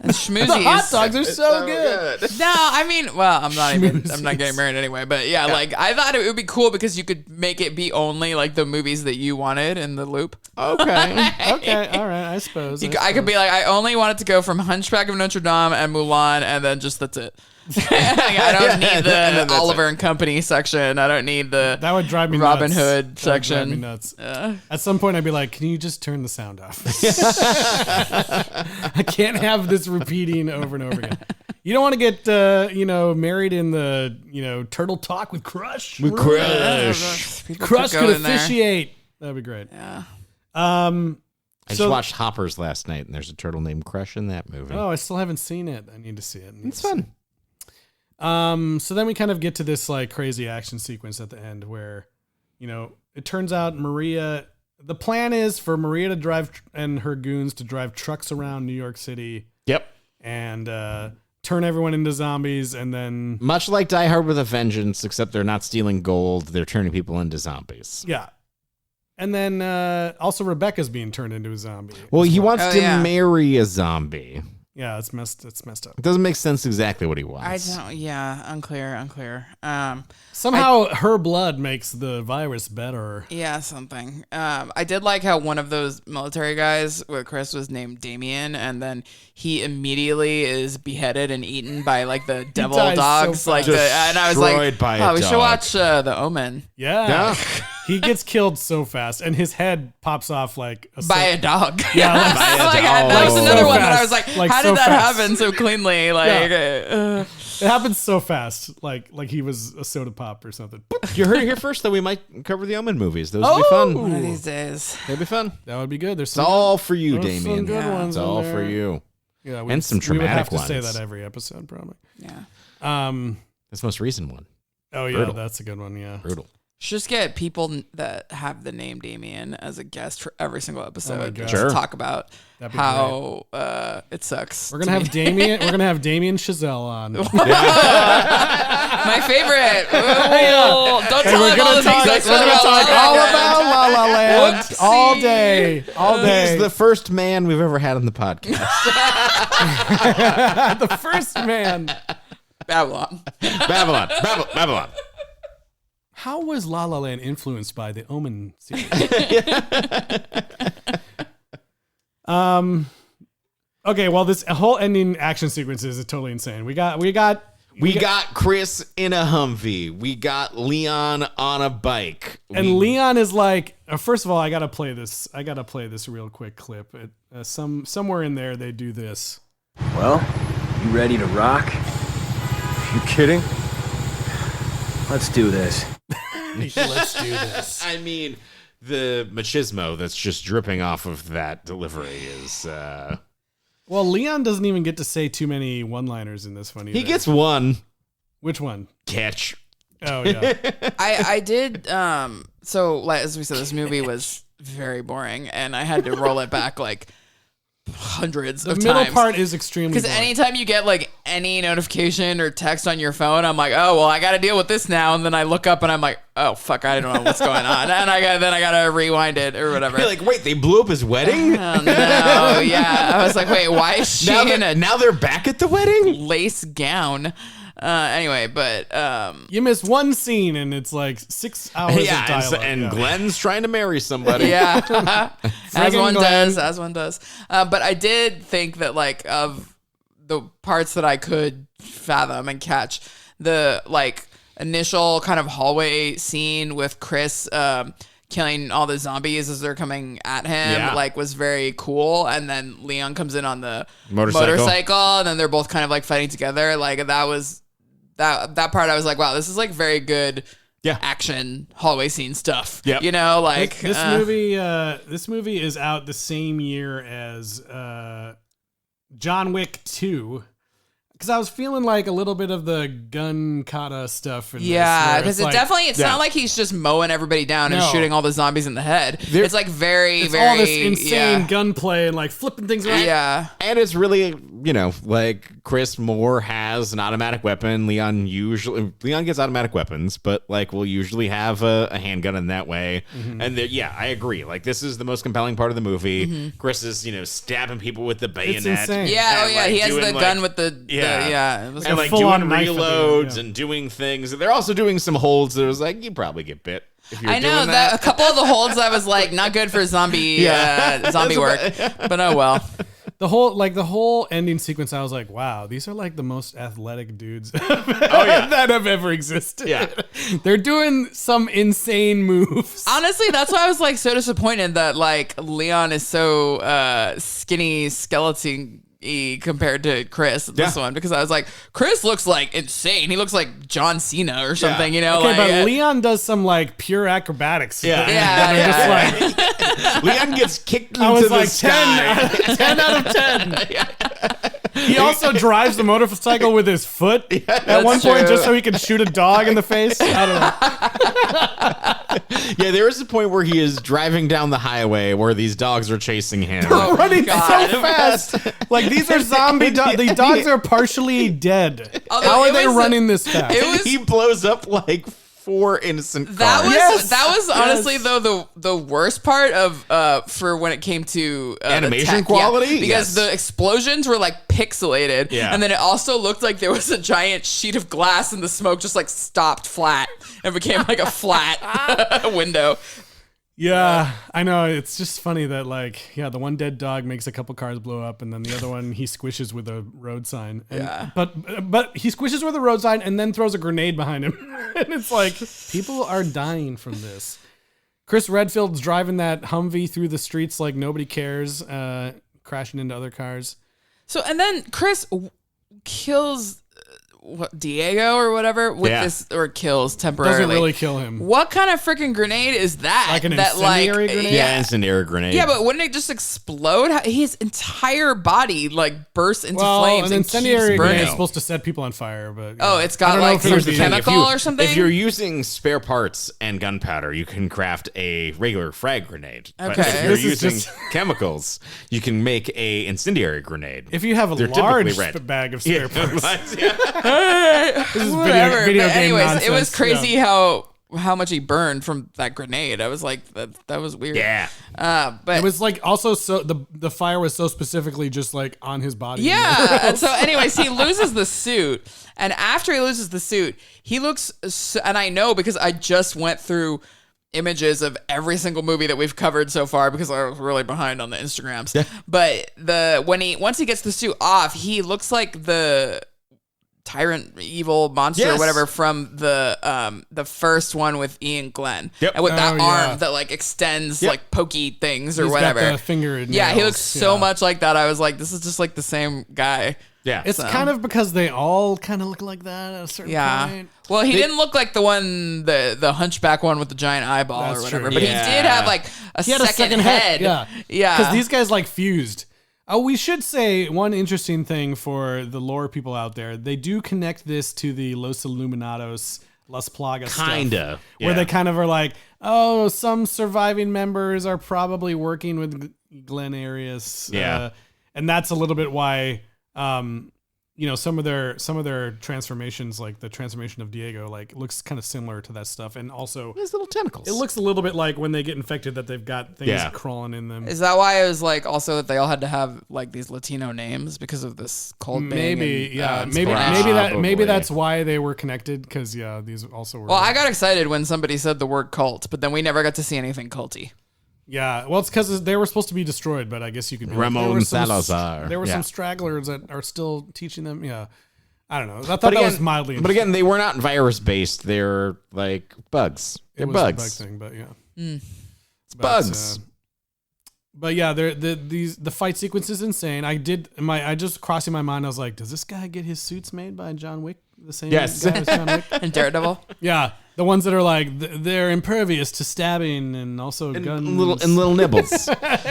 and schmoozies. The hot dogs are so good. No, I mean, well, I'm not getting married anyway, but yeah, like I thought it would be cool because you could make it be only like the movies that you wanted in the loop. Okay. Okay, all right, I suppose. I could be like, I only want it to go from Hunchback of Notre Dame and Mulan, and then just that's it. I don't need the Oliver and Company section. I don't need the that would drive me Robin nuts. Hood section. That would drive me nuts. At some point, I'd be like, "Can you just turn the sound off? I can't have this repeating over and over again." You don't want to get married in the Turtle Talk with Crush. With Crush. Crush could officiate. That'd be great. Yeah. I just watched Hoppers last night, and there's a turtle named Crush in that movie. Oh, I still haven't seen it. I need to see it. It's fun. So then we kind of get to this like crazy action sequence at the end where, it turns out the plan is for Maria to drive and her goons to drive trucks around New York City. Yep. And turn everyone into zombies, and then much like Die Hard with a Vengeance, except they're not stealing gold; they're turning people into zombies. Yeah, and then also Rebecca's being turned into a zombie. Well, he wants to marry a zombie. Yeah, it's messed up. It doesn't make sense exactly what he wants. I don't. Yeah, unclear. Somehow her blood makes the virus better. Yeah, something. I did like how one of those military guys with Chris was named Damien, and then he immediately is beheaded and eaten by like the devil dogs. So and I was like, by we should watch The Omen. Yeah. He gets killed so fast, and his head pops off like by a dog. Yeah, that was another one that I was like, how did that happen so cleanly? It happens so fast, like he was a soda pop or something. You heard it here first, though. We might cover the Omen movies. Those would be fun. One of these days. They'd be fun. That would be good. It's all for you, Damien. Some good ones it's all for you. Yeah, and some traumatic ones. We would have to say that every episode, probably. Yeah. This most recent one. Oh yeah, brutal. That's a good one. Yeah. Brutal. Just get people that have the name Damien as a guest for every single episode. Just talk about how it sucks. We're gonna have Damien. We're gonna have Damien Chazelle on. My favorite. Don't tell him all the things I said about all about La La Land all day. He's the first man we've ever had on the podcast. The first man. Babylon. How was La La Land influenced by the Omen series? Okay, well, this whole ending action sequence is totally insane. We got Chris in a Humvee. We got Leon on a bike. And Leon is like, first of all, I gotta play this real quick clip. Somewhere in there they do this. Well, you ready to rock? You kidding? Let's do this. Let's do this. I mean, the machismo that's just dripping off of that delivery is... Well, Leon doesn't even get to say too many one-liners in this one either. He gets one. Which one? Catch. Oh, yeah. I did... So, like, as we said, this movie was very boring, and I had to roll it back, like... hundreds of times. The middle part is extremely because anytime you get like any notification or text on your phone, I'm like, oh well, I got to deal with this now, and then I look up and I'm like, oh fuck, I don't know what's going on, and I gotta rewind it or whatever. You're like, wait, they blew up his wedding? Oh, no, yeah, I was like, wait, why is she now they're back at the wedding? Lace gown? Anyway, but you miss one scene and it's like 6 hours of dialogue. And Glenn's trying to marry somebody. Yeah, as one does. But I did think that like of the parts that I could fathom and catch, the like initial kind of hallway scene with Chris killing all the zombies as they're coming at him, like was very cool. And then Leon comes in on the motorcycle, and then they're both kind of like fighting together. Like that was that part. I was like, wow, this is like very good action hallway scene stuff. Yep. You know, like this movie is out the same year as John Wick 2. Because I was feeling like a little bit of the gun kata stuff. Yeah, because it's not like he's just mowing everybody down and shooting all the zombies in the head. It's like very all this insane gunplay and like flipping things around. Yeah. And it's really, like Chris Moore has an automatic weapon. Leon gets automatic weapons, but like will usually have a handgun in that way. Mm-hmm. And I agree. Like this is the most compelling part of the movie. Mm-hmm. Chris is, stabbing people with the bayonet. It's insane. Yeah, like, he has the gun with the it was and like doing reloads and doing things. They're also doing some holds that was like, you probably get bit. I know that a couple of the holds I was like, not good for zombie work, but oh well. The whole ending sequence, I was like, wow, these are like the most athletic dudes that have ever existed. Yeah. They're doing some insane moves. Honestly, that's why I was like so disappointed that like Leon is so skinny, skeleton compared to Chris this one, because I was like, Chris looks like insane. He looks like John Cena or something, Okay, but Leon does some like pure acrobatics. Just like Leon gets kicked I into was the like sky. 10 out of 10. He also drives the motorcycle with his foot at one point true. just so he can shoot a dog in the face. I don't know. Yeah, there is a point where he is driving down the highway where these dogs are chasing him. They're running so God. fast. Like, these are zombie dogs. The dogs are partially dead. Although How are it they was- running this fast? It was He blows up like 4 innocent cars. that was honestly though the worst part of for when it came to the Animation tech. quality? because Yes. the explosions were like pixelated, Yeah. and then it also looked like there was a giant sheet of glass and the smoke just like stopped flat and became like a flat window. Yeah, I know. It's just funny that, like, the one dead dog makes a couple cars blow up, and then the other one he squishes with a road sign. And, Yeah. But he squishes with a road sign and then throws a grenade behind him. And it's like, people are dying from this. Chris Redfield's driving that Humvee through the streets like nobody cares, crashing into other cars. So and then Chris kills Diego or whatever with this, or kills temporarily. Doesn't really kill him. What kind of freaking grenade is that? Like an that incendiary grenade? Yeah, incendiary grenade. Yeah, but wouldn't it just explode? His entire body like bursts into Well, flames an and incendiary keeps grenade burning. is supposed to set people on fire, but Oh, it's I got don't know like if some it would be- chemical or something. If you're using spare parts and gunpowder, you can craft a regular frag grenade. But Okay. if you're This is using just- chemicals, you can make a incendiary grenade. If you have a They're large typically red. bag of spare parts. Yeah. This is Whatever. video But game anyways, nonsense. it was crazy Yeah. how much he burned from that grenade. I was like, that was weird. Yeah. But It was like also so the fire was so specifically just like on his body. yeah. And so, anyways, he loses the suit, and after he loses the suit, he looks. And I know because I just went through images of every single movie that we've covered so far because I was really behind on the Instagrams. Yeah. But once he gets the suit off, he looks like the tyrant evil monster or Yes. whatever from the first one with Ian Glenn. Yep. And with that Oh, yeah. arm that like extends Yep. like pokey things or He's whatever. got the finger Yeah, he nails, looks so yeah. much like that. I was like, this is just like the same guy. Yeah. It's kind of because they all kind of look like that at a certain Yeah. point. Well, he didn't look like the hunchback one with the giant eyeball That's or whatever, true. but Yeah. he did have like He had a second head. Yeah. Yeah. Because these guys like fused. Oh, we should say one interesting thing for the lore people out there. They do connect this to the Los Illuminados, Las Plagas stuff. Kinda, Where yeah. they kind of are like, oh, some surviving members are probably working with Glenn Arias. Yeah. And that's a little bit why, some of their transformations, like the transformation of Diego, like looks kind of similar to that stuff. And also his little tentacles. it looks a little bit like when they get infected that they've got things Yeah. crawling in them. Is that why it was like also that they all had to have like these Latino names because of this cult thing? Maybe, yeah, and maybe Probably. that's why they were connected. Because these also were. Well, I got excited when somebody said the word cult, but then we never got to see anything culty. well, it's because they were supposed to be destroyed, but I guess you could. Be like, Ramon there were some- Salazar. There were Yeah. some stragglers that are still teaching them. Yeah, I don't know. I thought that was mildly. But again, they were not virus based. They're like bugs. it They're was the bug bugs. thing, but yeah, It's bugs. But yeah, the fight sequence is insane. I just crossing my mind. I was like, does this guy get his suits made by John Wick? The same Yes. guy as John Wick? And Daredevil. Yeah, the ones that are like they're impervious to stabbing and also guns. Little nibbles.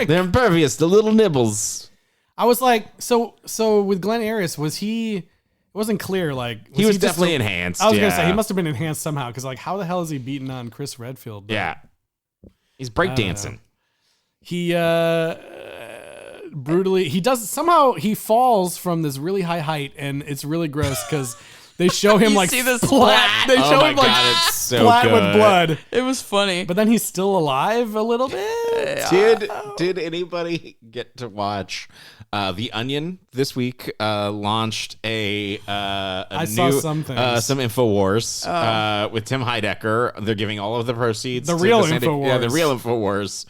They're impervious to little nibbles. I was like, so with Glenn Arias, was he? It wasn't clear. Like He was just definitely enhanced. I was gonna yeah. say he must have been enhanced somehow because like how the hell is he beating on Chris Redfield? But Yeah. He's don't breakdancing. he brutally he falls from this really high height and it's really gross because they show him You like see this splat. They Oh show my him like God, it's so splat with good. blood, It was funny. but then he's still alive a little bit. Did anybody get to watch The Onion this week? Launched a saw new some things. some InfoWars with Tim Heidecker. They're giving all of the proceeds The to real InfoWars. Yeah, the InfoWars. real InfoWars.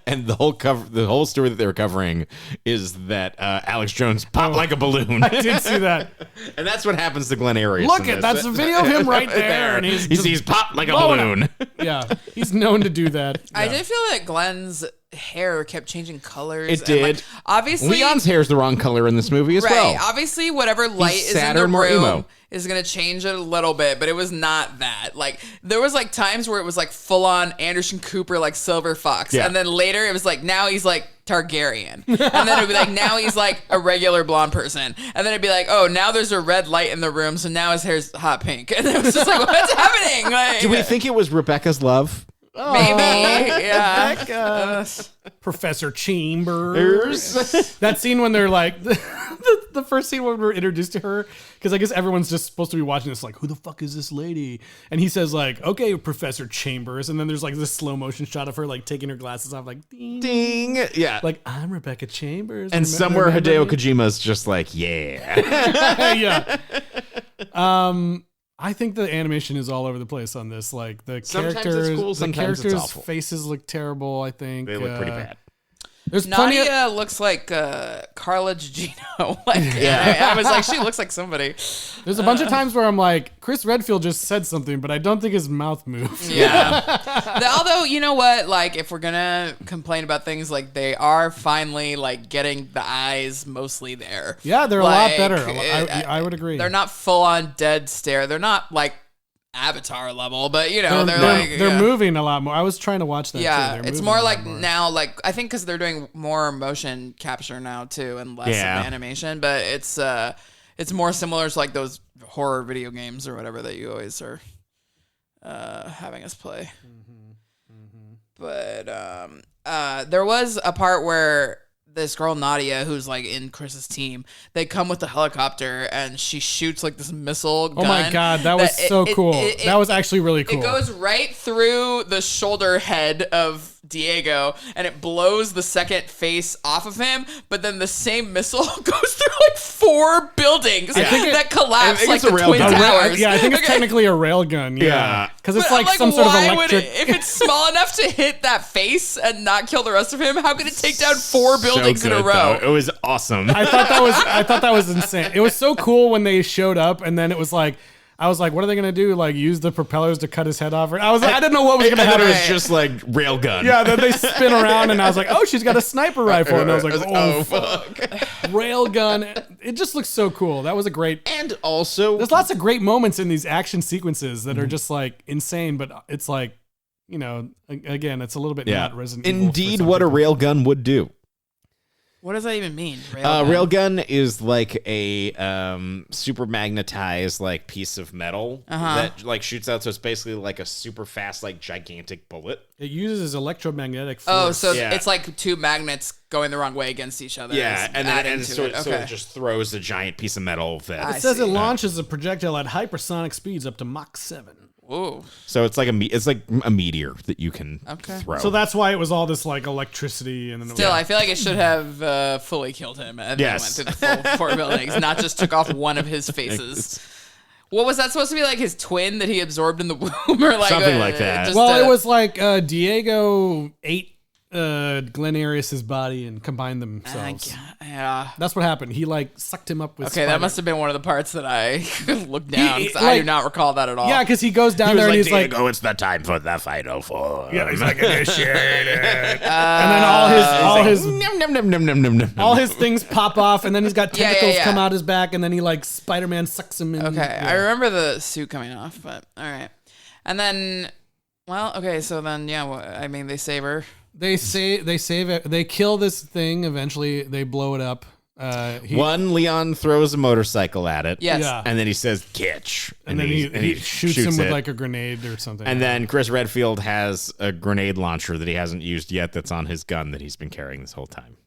And the whole story that they were covering is that Alex Jones popped like a balloon. I did see that. And that's what happens to Glenn Arias. Look in at this. that's a video of him right there, and he's He's popped like a blowing balloon. Yeah, he's known to do that. I Yeah. did feel that Glenn's hair kept changing colors. It and, did. like, obviously, Leon's hair's the wrong color in this movie as well. Obviously, whatever light is in sadder the and more room emo. is gonna change it a little bit, but it was not that. Like there was like times where it was like full on Anderson Cooper, like Silver Fox, Yeah. and then later it was like now he's like Targaryen, and then it'd be like now he's like a regular blonde person, and then it'd be like, oh, now there's a red light in the room, so now his hair's hot pink, and it was just like, what's happening? Like, Do we think it was Rebecca's love? maybe, yeah. Professor Chambers. That scene when they're like, the first scene when we're introduced to her, because I guess everyone's just supposed to be watching this like, who the fuck is this lady? And he says like, okay, Professor Chambers. And then there's like this slow motion shot of her like taking her glasses off like, ding. Ding. Yeah. Like, I'm Rebecca Chambers. And somewhere remember Hideo me? Kojima's just like, yeah. Yeah. I think the animation is all over the place on this. Like the Sometimes characters, it's cool, sometimes the it's characters' awful. faces look terrible. I think They look pretty bad. There's plenty of. Nadia looks like Carla Gugino. Like, I was like, she looks like somebody. There's a bunch of times where I'm like, Chris Redfield just said something, but I don't think his mouth moved. Yeah. Although, you know what? Like, if we're gonna complain about things, like they are finally like getting the eyes mostly there. Yeah, they're Like, a lot better. I would agree. They're not full on dead stare. They're not like Avatar level, but you know, they're moving a lot more. I was trying to watch that. Yeah, too. They're it's moving more a lot like more. now, like I think because they're doing more motion capture now too, and less of animation. But it's more similar to like those horror video games or whatever that you always are having us play. But there was a part where this girl Nadia, who's like in Chris's team, they come with the helicopter and she shoots like this missile gun. Oh my god, that was so cool. That was actually really cool. It goes right through the shoulder head of Diego and it blows the second face off of him, but then the same missile goes through like 4 buildings that collapse like the Twin Towers. Yeah, I think it's technically a rail gun. Yeah, because it's like some sort of electric. If it's small enough to hit that face and not kill the rest of him, how could it take down 4 buildings in a row? Though. It was awesome. I thought that was insane. It was so cool when they showed up, and then it was like, I was like, what are they gonna do? Like use the propellers to cut his head off? I didn't know what was gonna happen. It was just like rail gun. Yeah, then they spin around, and I was like, oh, she's got a sniper rifle, and I was like, oh fuck, rail gun. It just looks so cool. That was a great. And also, there's lots of great moments in these action sequences that are just like insane, but it's like, you know, again, it's a little bit not Resident Evil. Indeed, what a rail gun would do. What does that even mean? Railgun is like a super magnetized like piece of metal that like shoots out. So it's basically like a super fast, like gigantic bullet. It uses electromagnetic force. Oh, so it's like 2 magnets going the wrong way against each other. Yeah, and so it. So it just throws a giant piece of metal that It says it launches a projectile at hypersonic speeds up to Mach 7. Whoa. So it's like a meteor that you can throw. So that's why it was all this like electricity and then Still, I feel like it should have fully killed him and then went through the full 4 buildings, not just took off one of his faces. What was that supposed to be, like his twin that he absorbed in the womb, or like something like that? It was like Diego ate Glenn Arias's body and combined themselves. Yeah, that's what happened. He like sucked him up with. Okay, that must have been one of the parts that I looked down. I do not recall that at all. Yeah, because he goes down there and he's like, "Diego, it's the time for the final form." Yeah, he's like, "Initiate it," and then all his things pop off, and then he's got tentacles come out his back, and then he like Spider-Man sucks him in. Okay, I remember the suit coming off, but all right, and then, well, okay, so then I mean, they save her. They save it. They kill this thing. Eventually, they blow it up. Leon throws a motorcycle at it. Yes. Yeah. And then he says, "Catch." And then he shoots him with like a grenade or something. And then Chris Redfield has a grenade launcher that he hasn't used yet that's on his gun that he's been carrying this whole time.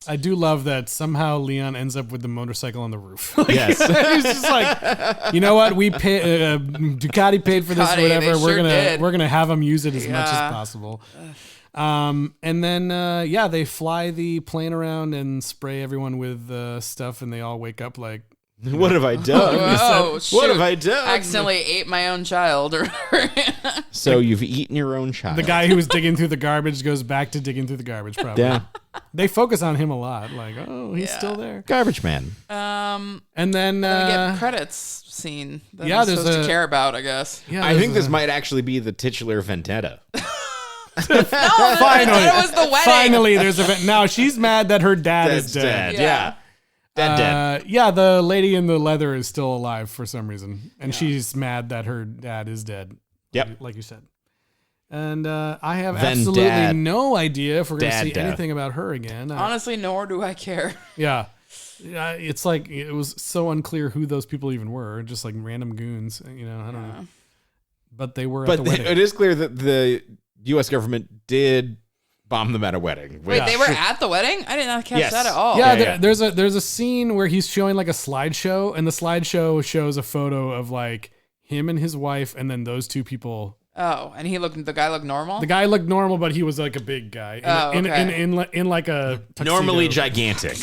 I do love that somehow Leon ends up with the motorcycle on the roof. Yes. He's just like, you know what? We pay Ducati paid for this or whatever. We're gonna have him use it as much as possible. And then they fly the plane around and spray everyone with stuff, and they all wake up like, what have I done? What have I done? I accidentally ate my own child. So you've eaten your own child. The guy who was digging through the garbage goes back to digging through the garbage. Probably. Yeah. They focus on him a lot. Like, oh, he's still there. Garbage man. And then get credits scene. That yeah, I'm supposed to care about, I guess. Yeah, I think this might actually be the titular Vendetta. Finally, it was the wedding. Finally, there's a. Now she's mad that her dad is dead. Yeah. Dead. Yeah, the lady in the leather is still alive for some reason, and she's mad that her dad is dead. Yep. Like you said. And I have Then absolutely dad- no idea if we're going to see death. anything about her again. Honestly, nor do I care. Yeah. It's like it was so unclear who those people even were, just like random goons. I don't know. But they were at the wedding. It is clear that the U.S. government did bomb them at a wedding. Wait, they were at the wedding? I did not catch that at all. Yeah, there's a scene where he's showing like a slideshow, and the slideshow shows a photo of like him and his wife, and then those two people. Oh, and the guy looked normal? The guy looked normal, but he was like a big guy. In like a tuxedo. Normally gigantic.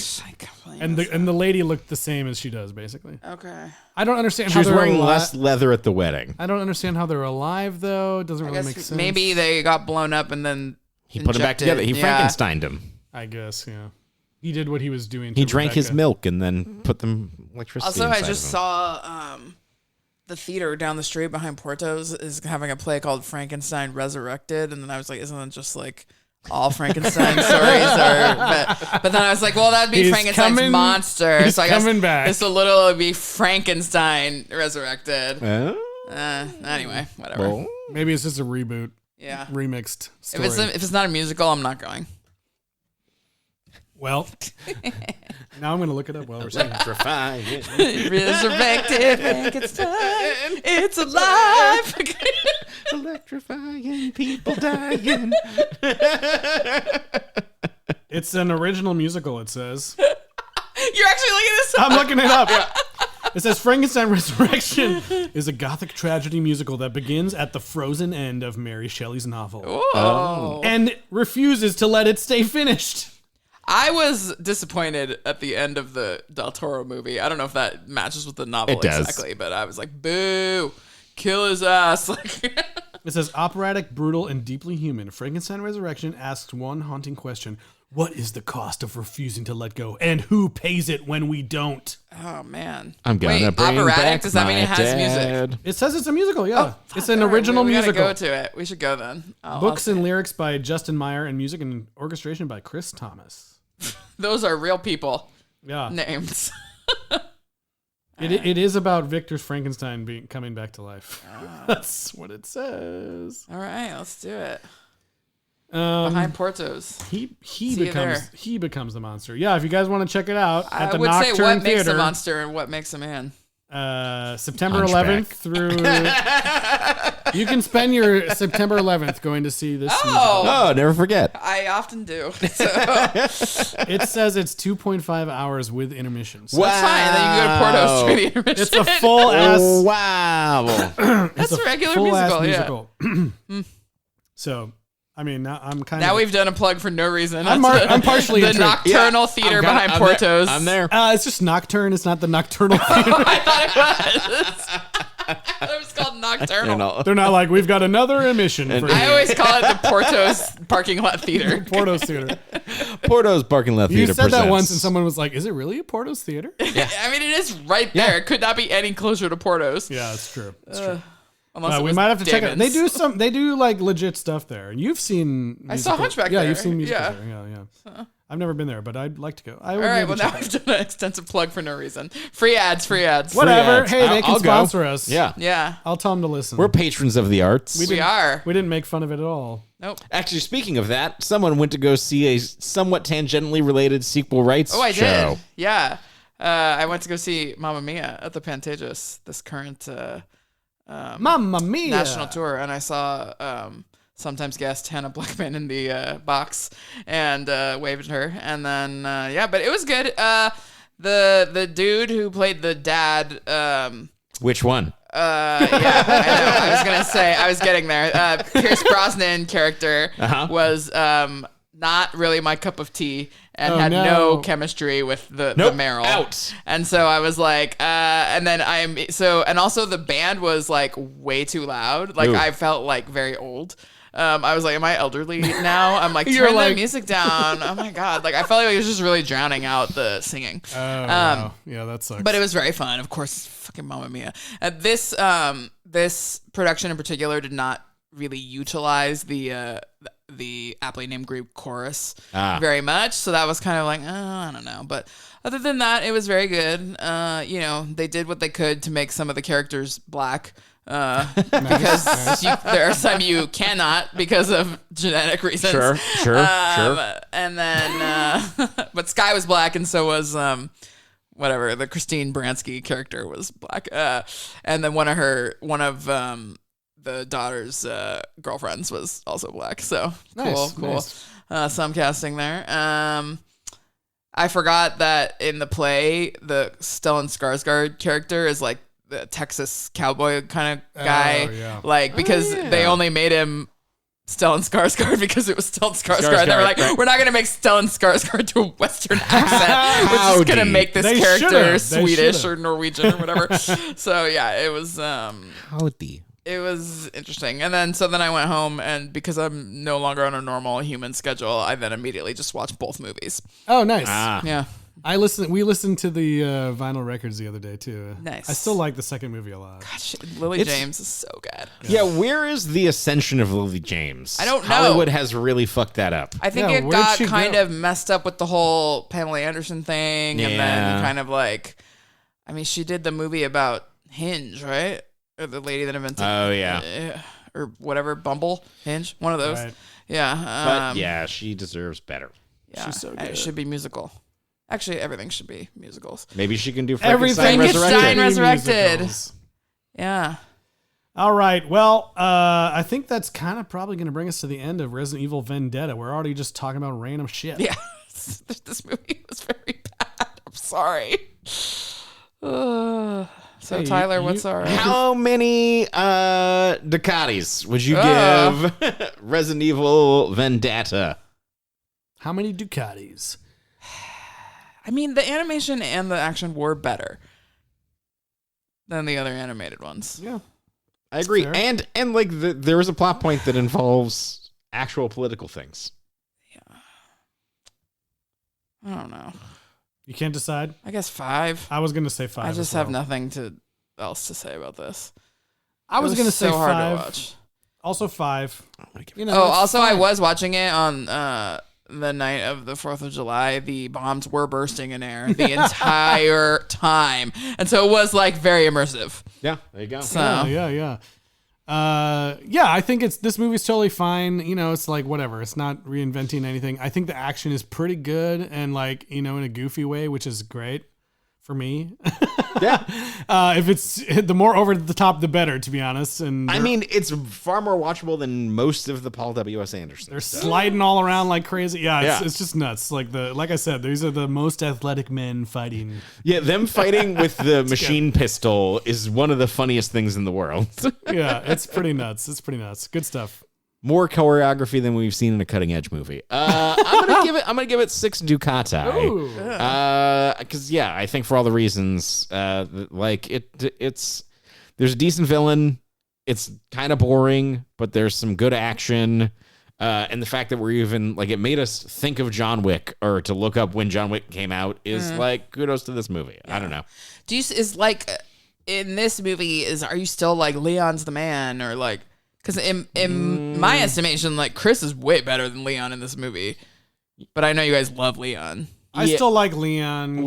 And the lady looked the same as she does, basically. Okay. I don't understand She how was they're wearing alive. less leather at the wedding. I don't understand how they're alive, though. It doesn't really make sense. Maybe they got blown up and then He put them back together. He Frankensteined him. I guess, yeah. He did what he was doing. He to drank his Rebecca. milk and then put them electricity Also, inside I just of him. saw the theater down the street behind Porto's is having a play called Frankenstein Resurrected, and then I was like, isn't that just like all Frankenstein stories? But then I was like, well, that'd be He's Frankenstein's coming- monster. he's So I guess coming back. this will literally be Frankenstein Resurrected. Oh, Anyway, whatever. well, Maybe it's just a reboot, Yeah. remixed If story. it's not a musical, I'm not going. Well, now I'm going to look it up while we're saying it. electrifying. Resurrected Frankenstein, it's alive. Electrifying people dying. It's an original musical, it says. You're actually looking this up. I'm looking it up. It says Frankenstein Resurrection is a gothic tragedy musical that begins at the frozen end of Mary Shelley's novel Whoa. and refuses to let it stay finished. I was disappointed at the end of the Del Toro movie. I don't know if that matches with the novel It does. exactly, but I was like, boo, kill his ass. Like, It says operatic, brutal, and deeply human. Frankenstein Resurrection asks one haunting question. What is the cost of refusing to let go? And who pays it when we don't? oh man. I'm gonna Wait, bring operatic? back Does that mean my it has music? dad. It says it's a musical, yeah. It's an All right, original we musical. gotta go to it. We should go then. Books and lyrics by Justin Meyer and music and orchestration by Chris Thomas. Those are real people Yeah. names. It is about Victor's Frankenstein coming back to life. That's what it says. All right, let's do it. Behind Behind Porto's. he See you there. becomes the monster. Yeah, if you guys want to check it out at I the would say Nocturne what makes Theater, a monster and what makes a man. September Hunchback. 11th through. You can spend your September 11th going to see this. Oh, never forget. I often do. So musical. It says it's 2.5 hours with intermissions. Wow. that's fine. Then you can go to Porto's for the intermission. It's a full ass. Oh, wow. That's a regular full ass musical. Yeah. So, I mean, now I'm kind Now of. we've done a plug for no reason. I'm partially the intrigued. Nocturnal Theater behind Porto's. I'm there. It's just Nocturne. It's not the Nocturnal Theater. I thought it was. I thought it was called Nocturnal. They're not like, we've got another emission for I you. always call it the Porto's parking lot theater. Porto's Theater. Porto's Parking Lot You Theater said that presents. once and someone was like, is it really a Porto's Theater? I mean, it is right there. It could not be any closer to Porto's. Yeah, it's true. It's true. Unless it We was might have to check it out. Damon's. They do like legit stuff there. And you've seen I saw Hunchback Yeah, there. you've seen musicals Yeah. there. Yeah. I've never been there, but I'd like to go. I would All right, maybe well, check now it out. we've done an extensive plug for no reason. Free ads. Whatever. ads. Hey, they can I'll go. sponsor us. Yeah. Yeah, I'll tell them to listen. We're patrons of the arts. we are. We didn't make fun of it at all. Nope. Actually, speaking of that, someone went to go see a somewhat tangentially related sequel rights Oh, I show. did. Yeah. I went to go see Mamma Mia at the Pantages, this current Mamma mia. national tour, and I saw sometimes guest Hannah Blackman in the box and waved at her, and then but it was good. The dude who played the dad. Which one? I know. I was gonna say I was getting there. Pierce Brosnan character was not really my cup of tea and had no chemistry with the Meryl. Out. And so I was like, and then and also the band was like way too loud. Like Ooh. I felt like very old. I was like, am I elderly now? I'm like, You're turn like- the music down. Oh my God. Like I felt like it was just really drowning out the singing. Oh, wow. Yeah, that sucks. But it was very fun. Of course, fucking Mamma Mia. This production in particular did not really utilize the the aptly named group Chorus very much. So that was kind of like, I don't know. But other than that, it was very good. They did what they could to make some of the characters black. Because there are some you cannot because of genetic reasons. Sure. And then, but Sky was black, and so was the Christine Baranski character was black. And then one of the daughter's girlfriends was also black. So cool. Nice. Some casting there. I forgot that in the play, the Stellan Skarsgård character is like the Texas cowboy kind of guy, because they only made him Stellan Skarsgård because it was Stellan Skarsgård. They were like, we're not gonna make Stellan Skarsgård to a Western accent. We're just gonna make this character Swedish or Norwegian or whatever. So yeah, it was Howdy. It was interesting. And then I went home, and because I'm no longer on a normal human schedule, I then immediately just watched both movies. Oh, nice. Yeah. We listened to the vinyl records the other day too. Nice. I still like the second movie a lot. Gosh, Lily James is so good. Yeah, where is the ascension of Lily James? I don't know. Hollywood has really fucked that up. I think it got kind of messed up with the whole Pamela Anderson thing, and then kind of like, she did the movie about Hinge, right? Or the lady that invented. Oh yeah. Or whatever, Bumble, Hinge, one of those. Right. Yeah. But she deserves better. Yeah, she's so good. It should be musical. Actually, everything should be musicals. Maybe she can do Everything Frankenstein Resurrected. Resurrected. Yeah. All right. Well, I think that's kind of probably going to bring us to the end of Resident Evil Vendetta. We're already just talking about random shit. Yeah. This movie was very bad. I'm sorry. So Hey, Tyler, what's our... How many Ducatis would you give Resident Evil Vendetta? How many Ducatis? The animation and the action were better than the other animated ones. Yeah. I agree. Fair. And like there was a plot point that involves actual political things. Yeah. I don't know. You can't decide? I guess 5. I was going to say 5. I just have nothing else to say about this. I was going to say so 5. hard to watch. Also 5. I was watching it on the night of the 4th of July. The bombs were bursting in air the entire time. And so it was like very immersive. Yeah, there you go. So, Yeah. I think this movie's totally fine. It's like whatever. It's not reinventing anything. I think the action is pretty good and like, in a goofy way, which is great for me. Yeah. If it's the more over the top, the better, to be honest. And it's far more watchable than most of the Paul W.S. Anderson. They're sliding all around like crazy. Yeah, it's just nuts. Like I said, these are the most athletic men fighting. Yeah, them fighting with the machine pistol is one of the funniest things in the world. Yeah, it's pretty nuts. Good stuff. More choreography than we've seen in a cutting edge movie. I'm gonna give it 6 Ducati. Because I think for all the reasons, it's there's a decent villain. It's kind of boring, but there's some good action. And the fact that we're even like it made us think of John Wick or to look up when John Wick came out is like kudos to this movie. I don't know. In this movie are you still like Leon's the man or like? Because in my estimation, like Chris is way better than Leon in this movie, but I know you guys love Leon. I still like Leon.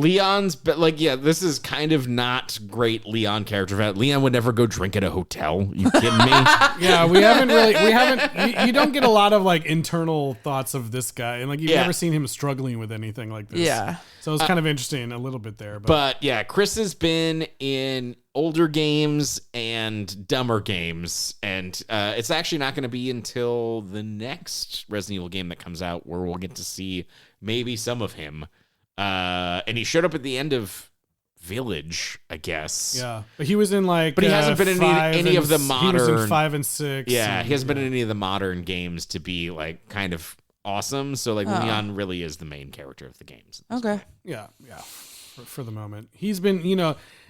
But this is kind of not great Leon character. Leon would never go drink at a hotel. You kidding me? Yeah, we haven't. You don't get a lot of like internal thoughts of this guy, and like you've never seen him struggling with anything like this. Yeah. So it's kind of interesting a little bit there. But Chris has been in older games and dumber games, and it's actually not going to be until the next Resident Evil game that comes out where we'll get to see maybe some of him. And he showed up at the end of Village, I guess. Yeah, but he was in like. But he hasn't been in any of the modern. He was in 5 and 6. Yeah, he hasn't been in any of the modern games to be like kind of awesome. So like Leon really is the main character of the games. Okay. Yeah. For the moment, he's been.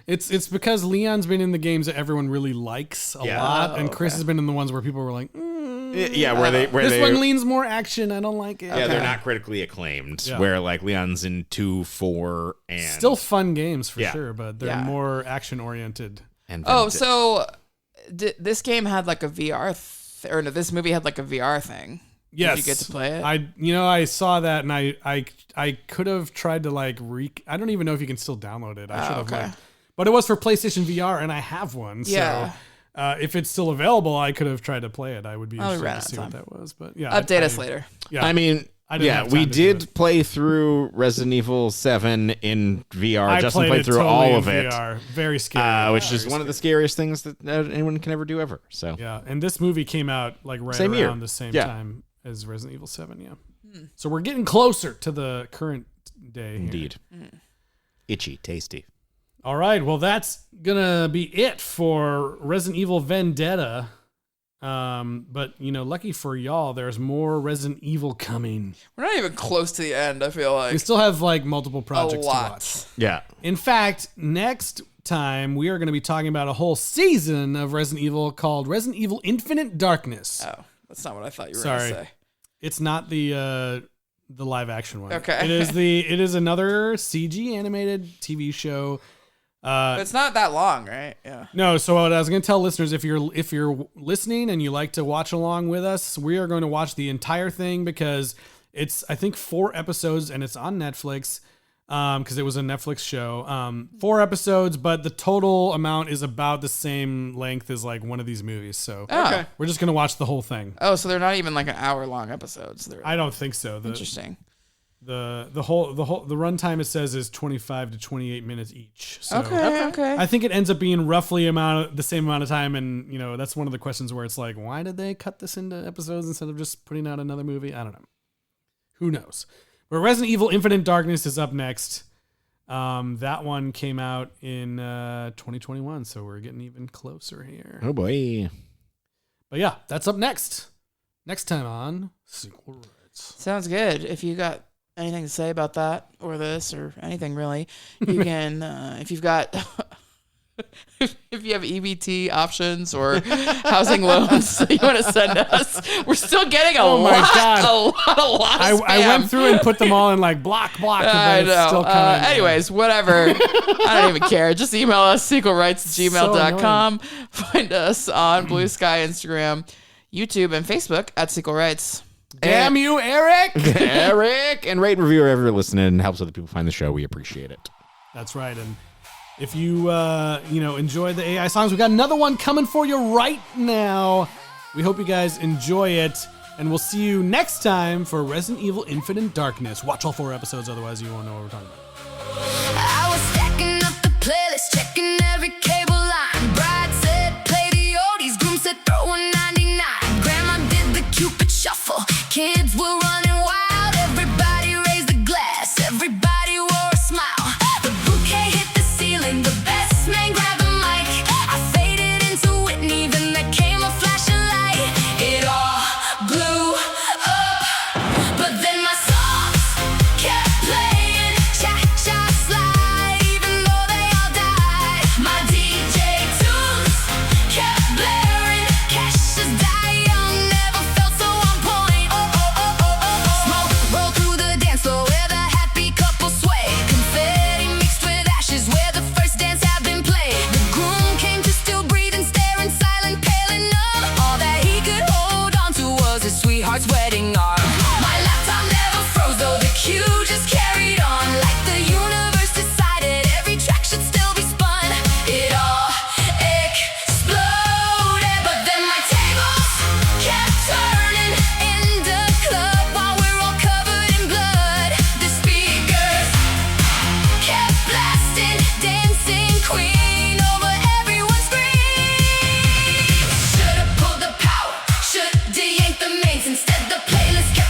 It's because Leon's been in the games that everyone really likes a lot, and Chris has been in the ones where people were like, where this one leans more action. I don't like it. Yeah, they're not critically acclaimed. Yeah. Where like Leon's in 2, 4, and still fun games for sure, but they're more action oriented. And so this game had like a VR, or no, this movie had like a VR thing. Yes. Did you get to play it? I saw that and I could have tried to like I don't even know if you can still download it. I should have okay. looked. But it was for PlayStation VR and I have one. Yeah. So if it's still available, I could have tried to play it. I would be interested ran to out see of what time. that was. But yeah. Update us later. Yeah. I mean, I didn't have time we to do did it. play through Resident Evil 7 in VR. I Justin played played it through totally all in of it. VR. Very scary. Which is one of the scariest things that anyone can ever do ever. So Yeah, and this movie came out like right Same around year. the same Yeah. time as Resident Evil 7, yeah. So we're getting closer to the current day here. indeed. Itchy, tasty. All right, well that's going to be it for Resident Evil Vendetta. But lucky for y'all, there's more Resident Evil coming. We're not even close to the end, I feel like. We still have like multiple A projects to watch. lot. Yeah. In fact, next time we are going to be talking about a whole season of Resident Evil called Resident Evil Infinite Darkness. Oh, that's not what I thought you were Sorry. going to say. It's not the live action one. Okay. It is another CG animated TV show. But it's not that long, right? Yeah. No, so what I was going to tell listeners, if you're listening and you like to watch along with us, we are going to watch the entire thing because it's I think 4 episodes and it's on Netflix because it was a Netflix show. 4 episodes, but the total amount is about the same length as like one of these movies. So Oh. we're just going to watch the whole thing. Oh, so they're not even like an hour-long episodes. They're I don't think so. interesting. The runtime it says is 25 to 28 minutes each. So Okay. I think it ends up being roughly the same amount of time, and that's one of the questions where it's like, why did they cut this into episodes instead of just putting out another movie? I don't know. Who knows? But Resident Evil Infinite Darkness is up next. That one came out in 2021, so we're getting even closer here. Oh boy. But yeah, that's up next. Next time on Sequel Rights. Sounds good. If you got anything to say about that or this or anything really, you can, if you've got, if you have EBT options or housing loans that you want to send us, we're still getting a lot of spam. I went through and put them all in like block, and I then it's still know. coming. Anyways, whatever. I don't even care. Just email us, sequelrights@gmail.com. Find us on Blue Sky, Instagram, YouTube, and Facebook at Sequel Rights. Damn you, Eric! Eric! And rate and review wherever you're listening. And helps other people find the show. We appreciate it. That's right. And if you, enjoy the AI songs, we got another one coming for you right now. We hope you guys enjoy it. And we'll see you next time for Resident Evil Infinite Darkness. Watch all 4 episodes, otherwise you won't know what we're talking about. I was stacking up the playlist, checking every cable line. Bride said play the oldies, groom said throw a 99. Grandma did the Cupid shuffle, kids were running wild. Everybody raised a glass, everybody wore a smile. The bouquet hit the ceiling, the best man grabbed the mic. I faded into Whitney, then there came a flash of light. It all blew up, but then my songs kept playing. Cha-cha slide, even though they all died. My DJ tunes kept blaring. Cash's Die Young never felt so on point. Smoke roll through the dance floor where the happy couple sway. Confetti mixed with ashes where the first dance had been played. The groom came to still breathe and staring silent, pale and numb. All that he could hold on to was his sweetheart's wedding arm. My laptop never froze though the cue just carried on. Like the universe decided every track should still be spun. It all exploded, but then my tables kept turning in the club while we're all covered in blood. The speakers kept blasting, dancing queen over everyone's screen. Should've pulled the power, should've yanked the mains. Instead the playlist kept